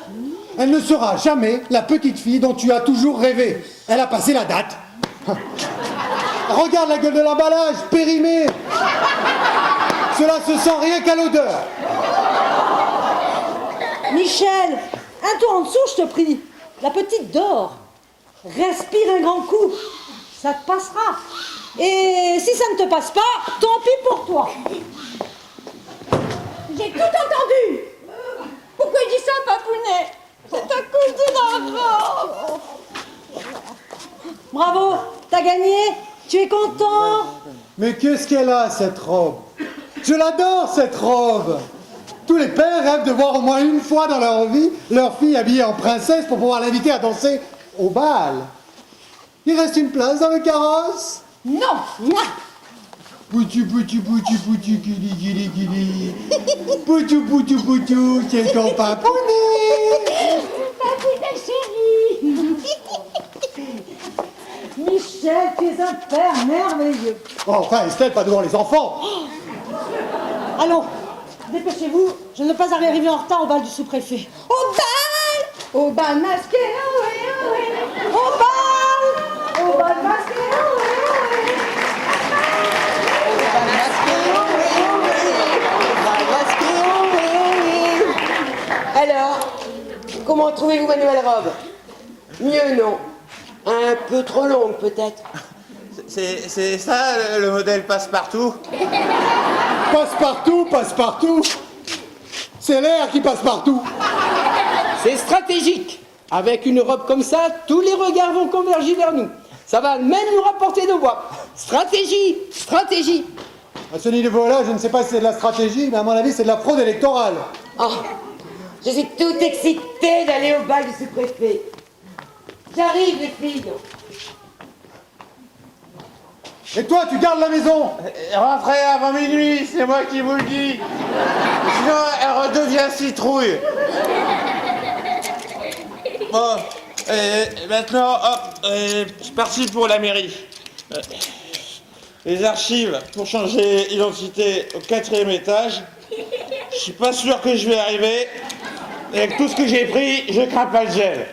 Elle ne sera jamais la petite fille dont tu as toujours rêvé. Elle a passé la date. Regarde la gueule de l'emballage, périmé. Cela se sent rien qu'à l'odeur. Michel, un tour en dessous, je te prie. La petite dort. Respire un grand coup. Ça te passera. Et si ça ne te passe pas, tant pis pour toi. J'ai tout entendu. Pourquoi il dit ça, papounet? C'est à cause de la robe. Bravo, t'as gagné. Tu es content? Mais qu'est-ce qu'elle a, cette robe? Je l'adore, cette robe. Tous les pères rêvent de voir au moins une fois dans leur vie leur fille habillée en princesse pour pouvoir l'inviter à danser au bal. Il reste une place dans le carrosse? Non. Poutou, poutou, poutou, poutou, gili, gili, gili. Poutou, poutou, poutou, c'est ton papounet. Papounet chéri. Michel, tu es un père merveilleux. Oh, enfin, Estelle, pas devant les enfants. Allons, dépêchez-vous. Je ne veux pas arriver en retard au bal du sous-préfet. Au bal. Au bal masqué. Ohé, ohé. Au bal. Au bal masqué. Ohé, ohé. Alors, comment trouvez-vous ma nouvelle robe? Mieux non. Un peu trop longue peut-être. C'est ça le modèle passe-partout? Passe-partout, passe-partout. C'est l'air qui passe partout. C'est stratégique. Avec une robe comme ça, tous les regards vont converger vers nous. Ça va même nous rapporter de voix. Stratégie, stratégie. À ce niveau-là, je ne sais pas si c'est de la stratégie, mais à mon avis, c'est de la fraude électorale. Oh, je suis toute excitée d'aller au bal du sous-préfet. J'arrive, les filles. Et toi, tu gardes la maison. Rentrez avant minuit, c'est moi qui vous le dis. Sinon, elle redevient citrouille. Bon, maintenant, hop, je suis parti pour la mairie. Les archives pour changer d'identité au 4e étage. Je suis pas sûr que je vais arriver. Et avec tout ce que j'ai pris, je crains pas le gel.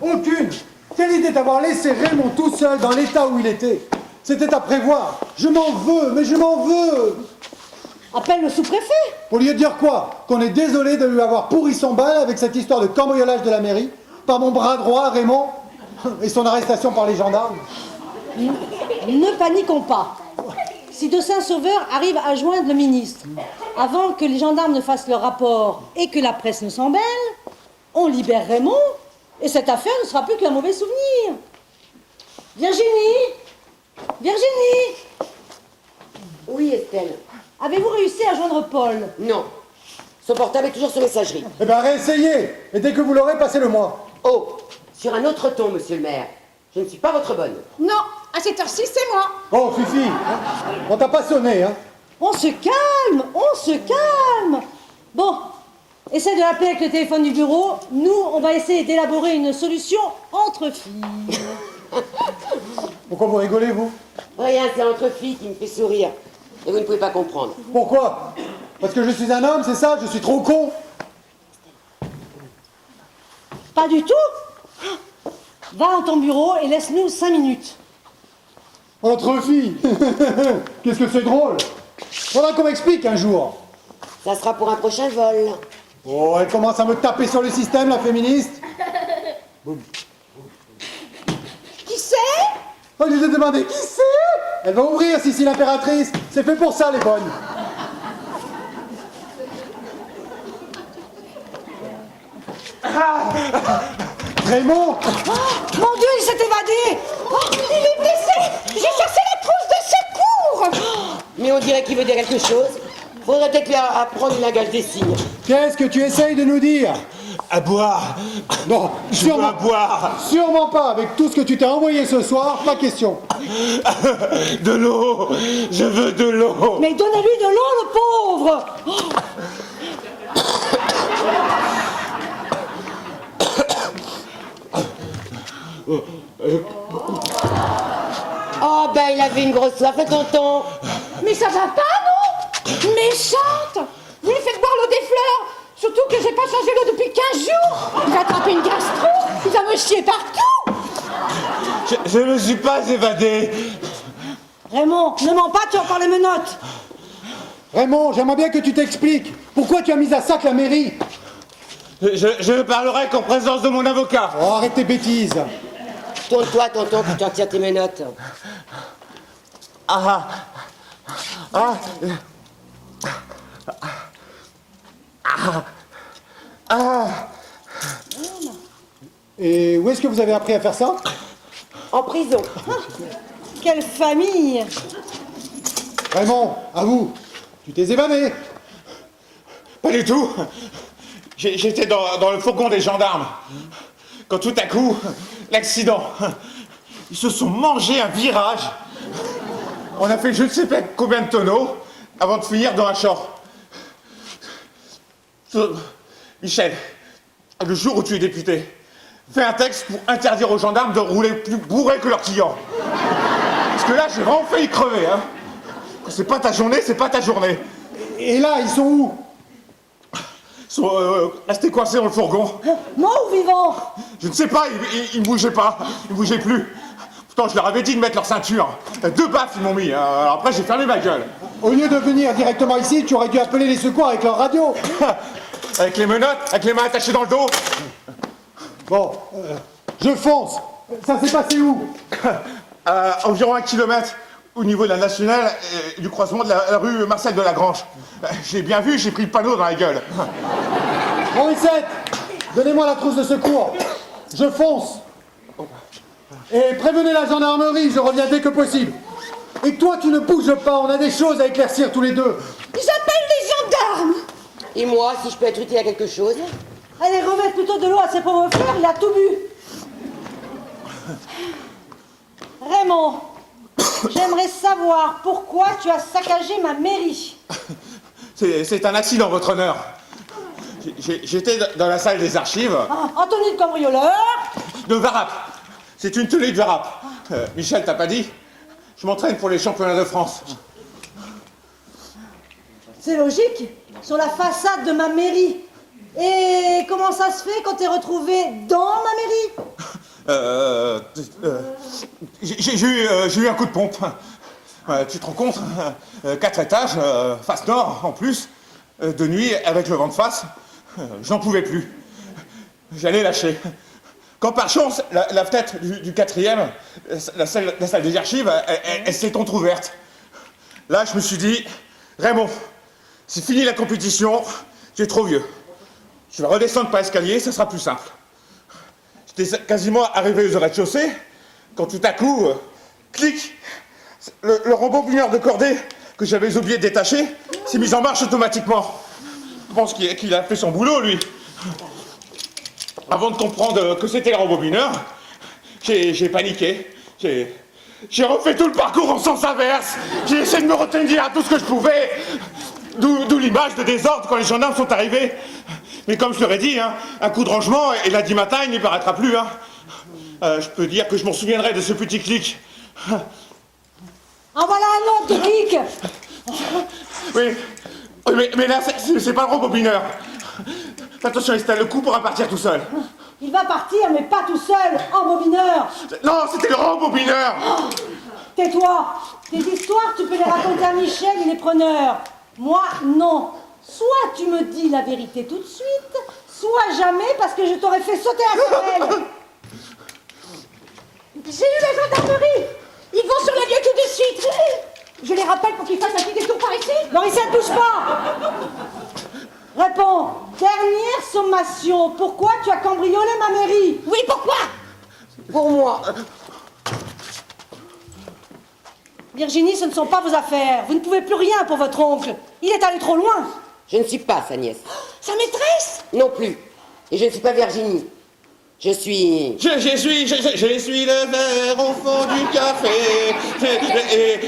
Aucune. Quelle idée d'avoir laissé Raymond tout seul dans l'état où il était. C'était à prévoir. Je m'en veux, mais je m'en veux. Appelle le sous-préfet. Pour lui dire quoi? Qu'on est désolé de lui avoir pourri son bal avec cette histoire de cambriolage de la mairie par mon bras droit, Raymond, et son arrestation par les gendarmes. Ne paniquons pas. Si de Saint-Sauveur arrive à joindre le ministre, avant que les gendarmes ne fassent leur rapport et que la presse ne s'en mêle, on libère Raymond et cette affaire ne sera plus qu'un mauvais souvenir. Virginie, Oui, Estelle. avez-vous réussi à joindre Paul? Non. Son portable est toujours sur messagerie. Eh bien, réessayez. Et dès que vous l'aurez, passez-le-moi. Oh, sur un autre ton, monsieur le maire. Je ne suis pas votre bonne. Non, à cette heure-ci, c'est moi. Oh, Fifi, on t'a pas sonné, hein? On se calme, on se calme. Bon, essaie de l'appeler avec le téléphone du bureau. Nous, on va essayer d'élaborer une solution entre filles. Pourquoi vous rigolez, vous? Rien, c'est entre filles qui me fait sourire. Et vous ne pouvez pas comprendre. Pourquoi? Parce que je suis un homme, c'est ça? Je suis trop con? Pas du tout. Va dans ton bureau et laisse-nous 5 minutes. Entre filles. Qu'est-ce que c'est drôle. Faudra qu'on m'explique un jour. Ça sera pour un prochain vol. Oh, elle commence à me taper sur le système, la féministe. Qui c'est? Oh, je lui ai demandé qui c'est. Elle va ouvrir, Sissi l'impératrice. C'est fait pour ça, les bonnes. Raymond. Mon Dieu, il s'est évadé. Oh, il est blessé. J'ai cherché la trousse de secours. Mais on dirait qu'il veut dire quelque chose. Faudrait peut-être lui apprendre une langage des signes. Qu'est-ce que tu essayes de nous dire? À boire. Non, Je veux à sûrement, boire. sûrement pas. Avec tout ce que tu t'es envoyé ce soir, pas question. De l'eau. Je veux de l'eau. Mais donnez-lui de l'eau, le pauvre. Oh, ben il avait une grosse soif, tonton. Mais ça va pas, non? Méchante. Vous lui faites boire l'eau des fleurs. Surtout que j'ai pas changé l'eau depuis 15 jours. Il va attraper une gastro. Il va me chier partout. Je ne me suis pas évadé. Raymond, ne mens pas, tu as encore les menottes. Raymond, j'aimerais bien que tu t'expliques. Pourquoi tu as mis à sac la mairie? Je ne parlerai qu'en présence de mon avocat. Oh, arrête tes bêtises. Tourne-toi, tonton, que tu en tires tes menottes. Ah. Ah. Ah. Et où est-ce que vous avez appris à faire ça? En prison. Quelle famille. Raymond, à vous. Tu t'es évadé. Pas du tout. J'étais dans le fourgon des gendarmes. Quand tout à coup, l'accident. Ils se sont mangés un virage. On a fait je ne sais pas combien de tonneaux avant de finir dans un champ. Michel, le jour où tu es député, fais un texte pour interdire aux gendarmes de rouler plus bourrés que leurs clients. Parce que là, j'ai vraiment failli crever, hein. Quand c'est pas ta journée, c'est pas ta journée. Et là, ils sont où? Ils sont restés coincés dans le fourgon. Mort ou vivant? Je ne sais pas, ils ne bougeaient pas, ils ne bougeaient plus. Pourtant, je leur avais dit de mettre leur ceinture. 2 baffes, ils m'ont mis. Alors après, j'ai fermé ma gueule. Au lieu de venir directement ici, tu aurais dû appeler les secours avec leur radio. Avec les menottes, avec les mains attachées dans le dos. Bon, je fonce. Ça s'est passé où? À environ 1 kilomètre au niveau de la nationale et du croisement de la rue Marcel de Lagrange. J'ai bien vu, j'ai pris le panneau dans la gueule. Morissette, donnez-moi la trousse de secours. Je fonce. Et prévenez la gendarmerie, je reviens dès que possible. Et toi, tu ne bouges pas, on a des choses à éclaircir tous les deux. J'appelle les gendarmes. Et moi, si je peux être utile à quelque chose? Allez, remettre plutôt de l'eau à ses pauvres frères, il a tout bu. Raymond, j'aimerais savoir pourquoi tu as saccagé ma mairie. C'est un accident, votre honneur. J'étais dans la salle des archives. Ah, Anthony le cambrioleur. De Varap. C'est une tenue de Varap. Michel, t'as pas dit? Je m'entraîne pour les championnats de France. C'est logique, sur la façade de ma mairie. Et comment ça se fait quand t'es retrouvé dans ma mairie? J'ai eu un coup de pompe. Tu te rends compte? 4 étages, face nord en plus, de nuit avec le vent de face. J'en pouvais plus. J'allais lâcher. Quand par chance, la fenêtre du 4e, la salle des archives, elle s'est entrouverte. Là, je me suis dit, Raymond, c'est fini la compétition, j'ai trop vieux. Je vais redescendre par l'escalier, ça sera plus simple. J'étais quasiment arrivé aux rez-de-chaussée, quand tout à coup, clic, le rembobineur de cordée que j'avais oublié de détacher s'est mis en marche automatiquement. Je pense qu'il a fait son boulot, lui. Avant de comprendre que c'était le rembobineur, j'ai paniqué. J'ai refait tout le parcours en sens inverse. J'ai essayé de me retenir à tout ce que je pouvais. D'où l'image de désordre quand les gendarmes sont arrivés. Mais comme je leur ai dit, hein, un coup de rangement et lundi matin, il n'y paraîtra plus. Hein. Je peux dire que je m'en souviendrai de ce petit clic. En voilà un autre, Rick. Oui, mais là, c'est pas le rembobineur. Attention, Estelle, le coup pourra partir tout seul. Il va partir, mais pas tout seul, en bobineur. Non, c'était le rembobineur. Tais-toi. Tes histoires, tu peux les raconter à Michel, il est preneur. Moi, non. Soit tu me dis la vérité tout de suite, soit jamais, parce que je t'aurais fait sauter à querelle. J'ai eu la gendarmerie. Ils vont sur la lieu tout de suite. Je les rappelle pour qu'ils fassent un petit détour par ici. Morissette, touche pas. Réponds. Dernière sommation. Pourquoi tu as cambriolé ma mairie? Oui, pourquoi? Pour moi. Virginie, ce ne sont pas vos affaires. Vous ne pouvez plus rien pour votre oncle. Il est allé trop loin. Je ne suis pas sa nièce. Sa maîtresse? Non plus. Et je ne suis pas Virginie. Je suis... J'essuie le verre au fond du café.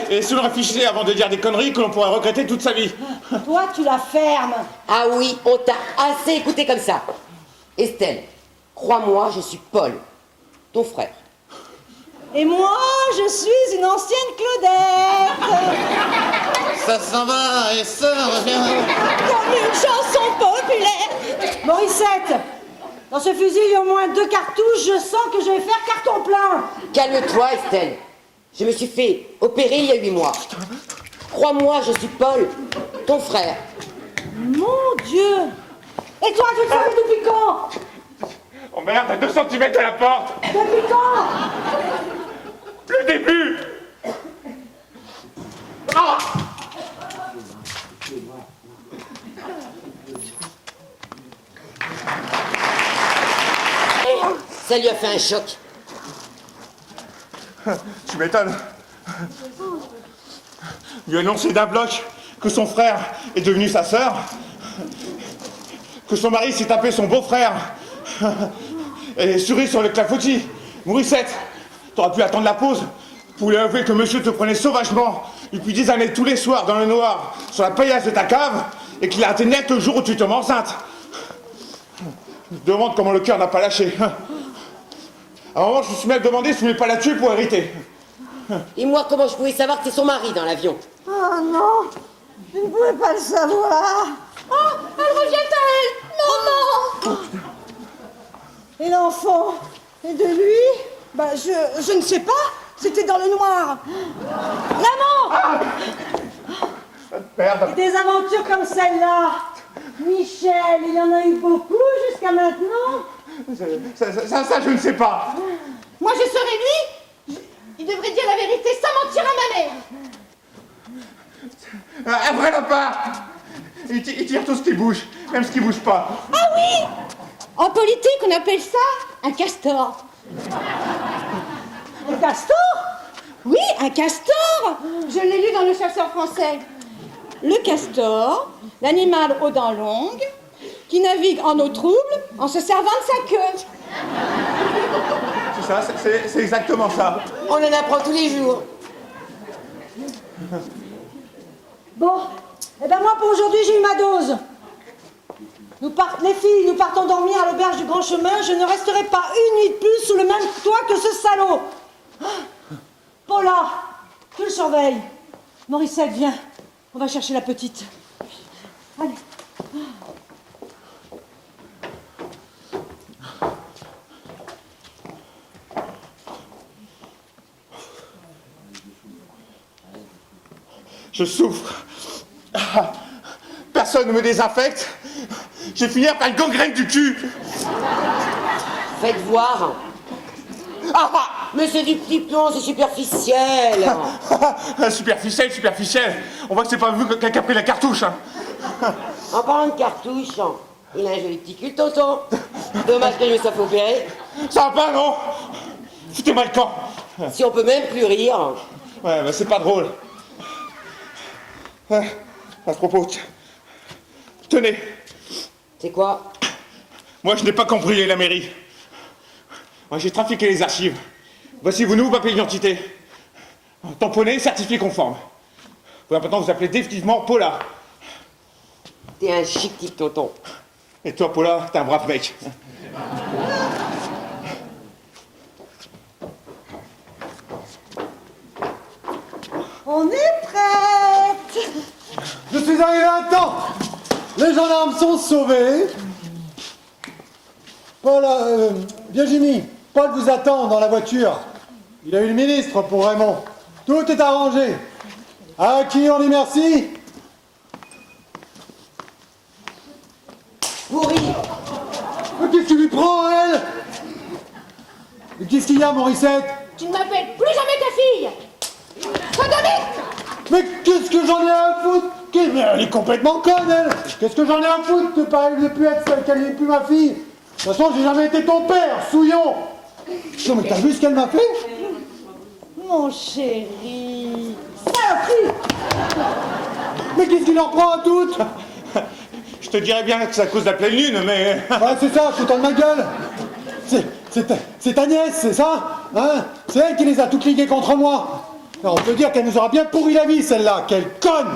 Et souvent affiché avant de dire des conneries que l'on pourrait regretter toute sa vie. Toi, tu la fermes. Ah oui, on t'a assez écouté comme ça. Estelle, crois-moi, je suis Paul, ton frère. Et moi, je suis une ancienne Claudette. Ça s'en va et ça revient. Comme une chanson populaire. Morissette, dans ce fusil, il y a au moins 2 cartouches. Je sens que je vais faire carton plein. Calme-toi, Estelle. Je me suis fait opérer il y a 8 mois. Crois-moi, je suis Paul, ton frère. Mon Dieu. Et toi, tu le savais depuis quand? Oh merde, à 2 cm de la porte. Depuis quand? Le début. Ah! Ça lui a fait un choc. Tu m'étonnes. Lui annoncer d'un bloc que son frère est devenu sa sœur, que son mari s'est tapé son beau-frère et sourit sur le clafoutis. Morissette, t'aurais pu attendre la pause pour lui avouer que monsieur te prenait sauvagement depuis 10 années tous les soirs dans le noir sur la paillasse de ta cave et qu'il a été net le jour où tu tombes enceinte. Je me demande comment le cœur n'a pas lâché. À un moment, je me suis même demandé si je ne voulais pas la tuer pour hériter. Et moi, comment je pouvais savoir que c'est son mari dans l'avion? Oh non, je ne pouvais pas le savoir. Oh, elle revient à elle. Maman. Et l'enfant? Et de lui? Bah, je ne sais pas. C'était dans le noir. Maman! Merde. Et des aventures comme celle-là. Michel, il y en a eu beaucoup jusqu'à maintenant. Ça, je ne sais pas. Moi, je serais lui. Il devrait dire la vérité sans mentir à ma mère. Après la part, il tire tout ce qui bouge, même ce qui bouge pas. Ah oui. En politique, on appelle ça un castor. Un castor? Oui, un castor. Je l'ai lu dans Le Chasseur français. Le castor, l'animal aux dents longues, qui navigue en eau trouble en se servant de sa queue. C'est ça, c'est exactement ça. On en apprend tous les jours. Bon, eh ben moi pour aujourd'hui j'ai eu ma dose. Les filles, nous partons dormir à l'auberge du Grand Chemin. Je ne resterai pas une nuit de plus sous le même toit que ce salaud. Paula, tu le surveilles. Morissette, viens. On va chercher la petite. Allez. Je souffre. Personne ne me désinfecte. Je vais finir par une gangrène du cul. Faites voir. Mais c'est du petit plomb, c'est superficiel. Superficiel. On voit que c'est pas vous qui a pris la cartouche. Hein. En parlant de cartouche, il a un joli petit cul, tonton. Dommage que je me sois fait opérer. Ça va pas, non? Foutez-moi le camp. Si on peut même plus rire. Ouais, mais c'est pas drôle. À ce propos, tenez. C'est quoi? Moi, je n'ai pas cambriolé la mairie. Moi, j'ai trafiqué les archives. Voici vos nouveaux papiers d'identité. Tamponnés, certifié conforme. Vous pouvez maintenant vous appeler définitivement Paula. T'es un chic type, tonton. Et toi, Paula, t'es un brave mec. On est prête. Je suis arrivé à temps. Les gendarmes sont sauvés. Paul, Virginie, Paul vous attend dans la voiture. Il a eu le ministre pour Raymond. Tout est arrangé. À qui on dit merci? Pourri. Mais qu'est-ce que tu lui prends à elle? Mais qu'est-ce qu'il y a, Morissette? Tu ne m'appelles plus jamais ta fille. Sodomite. Mais qu'est-ce que j'en ai à foutre? Mais elle est complètement conne, elle. Qu'est-ce que j'en ai à foutre de pareil de plus être celle qu'elle n'est plus ma fille? De toute façon, j'ai jamais été ton père, souillon. Non, mais t'as vu ce qu'elle m'a fait? Mon chéri. Saloperie. Mais qu'est-ce qu'il leur prend à toutes? Je te dirais bien que c'est à cause de la pleine lune, mais... Ouais, c'est ça, fous-toi de ma gueule. C'est ta nièce, c'est ça? Hein? C'est elle qui les a toutes liguées contre moi. Alors, on peut dire qu'elle nous aura bien pourri la vie, celle-là. Quelle conne!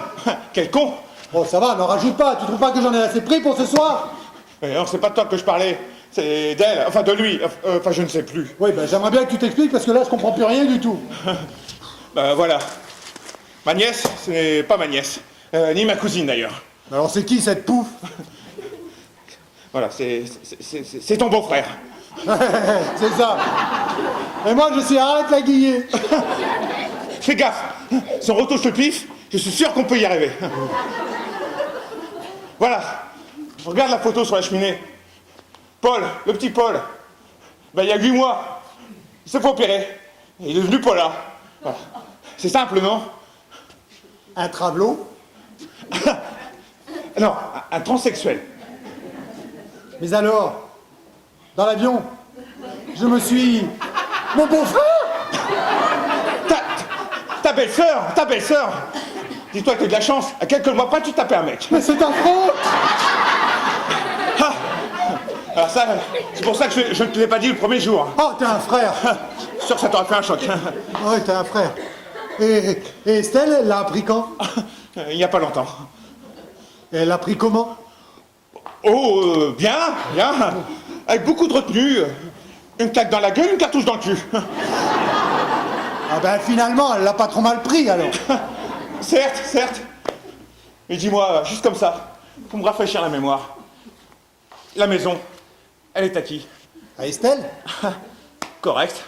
Quel con! Bon, ça va, n'en rajoute pas. Tu trouves pas que j'en ai assez pris pour ce soir? Mais alors, c'est pas de toi que je parlais. C'est d'elle, enfin de lui, enfin je ne sais plus. Oui, ben j'aimerais bien que tu t'expliques parce que là, je comprends plus rien du tout. Ben voilà. Ma nièce, ce n'est pas ma nièce. Ni ma cousine d'ailleurs. Alors, c'est qui cette pouffe? Voilà, c'est ton beau-frère. C'est ça. Et moi, je suis Arlette Laguiller. Fais gaffe. Si on retouche le pif, je suis sûr qu'on peut y arriver. Voilà. Regarde la photo sur la cheminée. Paul, le petit Paul, ben, il y a 8 mois, il s'est fait opérer. Il est devenu Paula. Voilà. C'est simple, non? Un travelot? Non, un transsexuel. Mais alors, dans l'avion, je me suis... Mon beau-frère? Ta belle-sœur. Dis-toi que t'as de la chance. À quelques mois près, tu tapais un mec. Mais c'est un frère! Ah. Alors ça, c'est pour ça que je ne te l'ai pas dit le premier jour. Oh, t'es un frère! Je suis sûr que ça t'aurait fait un choc. Oui, t'es un frère. Et Estelle, elle l'a appris quand? Il n'y a pas longtemps. Et elle l'a appris comment? Oh, bien. Avec beaucoup de retenue. Une claque dans la gueule, une cartouche dans le cul. Ah ben finalement, elle l'a pas trop mal pris alors. Certes. Mais dis-moi, juste comme ça, pour me rafraîchir la mémoire. La maison, elle est à qui? À Estelle? Correct.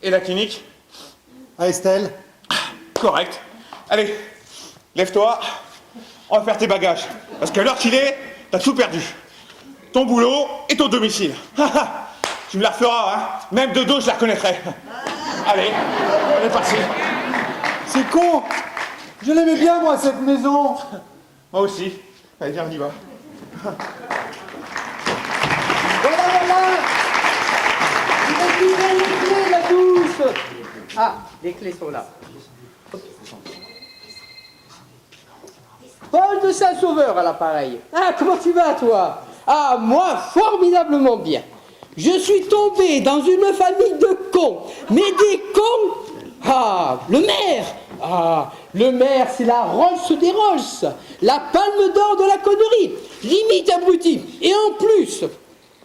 Et la clinique? À Estelle? Correct. Allez, lève-toi. On va faire tes bagages. Parce qu'à l'heure qu'il est, t'as tout perdu. Ton boulot et ton domicile. Tu me la referas, hein. Même de dos, je la reconnaîtrai. Allez, on est parti. C'est con! Je l'aimais bien, moi, cette maison! Moi aussi. Allez, viens, on y va. Voilà! Il a tiré les clés, la douce! Ah, les clés sont là. Paul de Saint-Sauveur à l'appareil. Ah, comment tu vas, toi? Ah, moi, formidablement bien. Je suis tombé dans une famille de cons. Mais des cons. Ah, le maire. Ah, le maire, c'est la Rolls des Rolls. La palme d'or de la connerie. Limite abruti. Et en plus,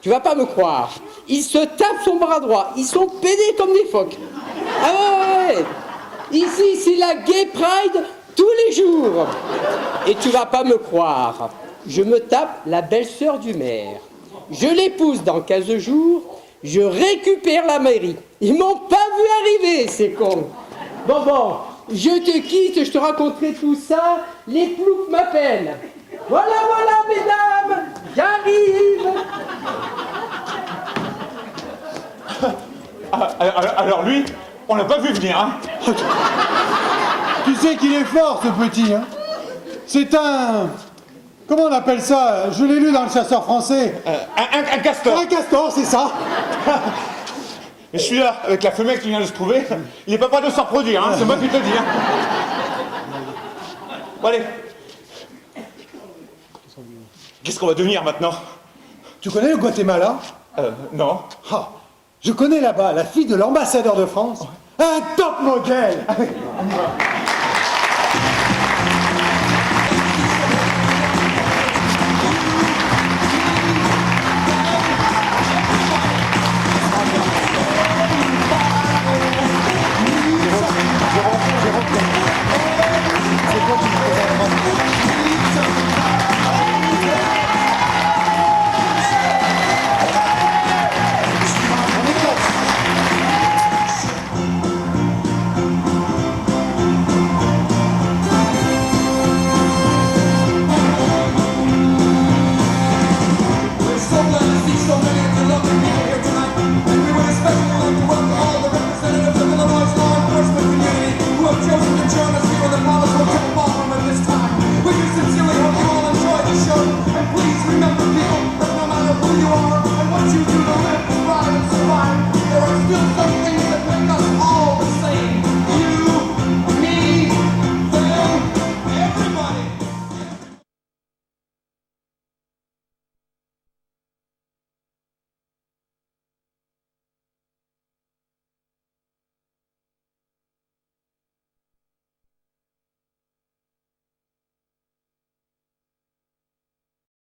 tu vas pas me croire, il se tape son bras droit. Ils sont pédés comme des phoques. Ah ouais. Ici, c'est la Gay Pride tous les jours. Et tu vas pas me croire, je me tape la belle-sœur du maire. Je l'épouse dans 15 jours, je récupère la mairie. Ils m'ont pas vu arriver, ces cons. Bon, je te quitte, je te raconterai tout ça. Les ploucs m'appellent. Voilà, mesdames, j'arrive. Alors lui, on l'a pas vu venir, hein. Tu sais qu'il est fort, ce petit, hein. C'est un... Comment on appelle ça? Je l'ai lu dans le Chasseur français. Un castor. Un castor, c'est ça. Mais celui-là, avec la femelle qui vient de se trouver, il est pas prêt de se reproduire, hein. C'est moi qui te le dis, hein. Bon, allez. Qu'est-ce qu'on va devenir maintenant? Tu connais le Guatemala? Non. Ah, je connais là-bas la fille de l'ambassadeur de France. Un top modèle.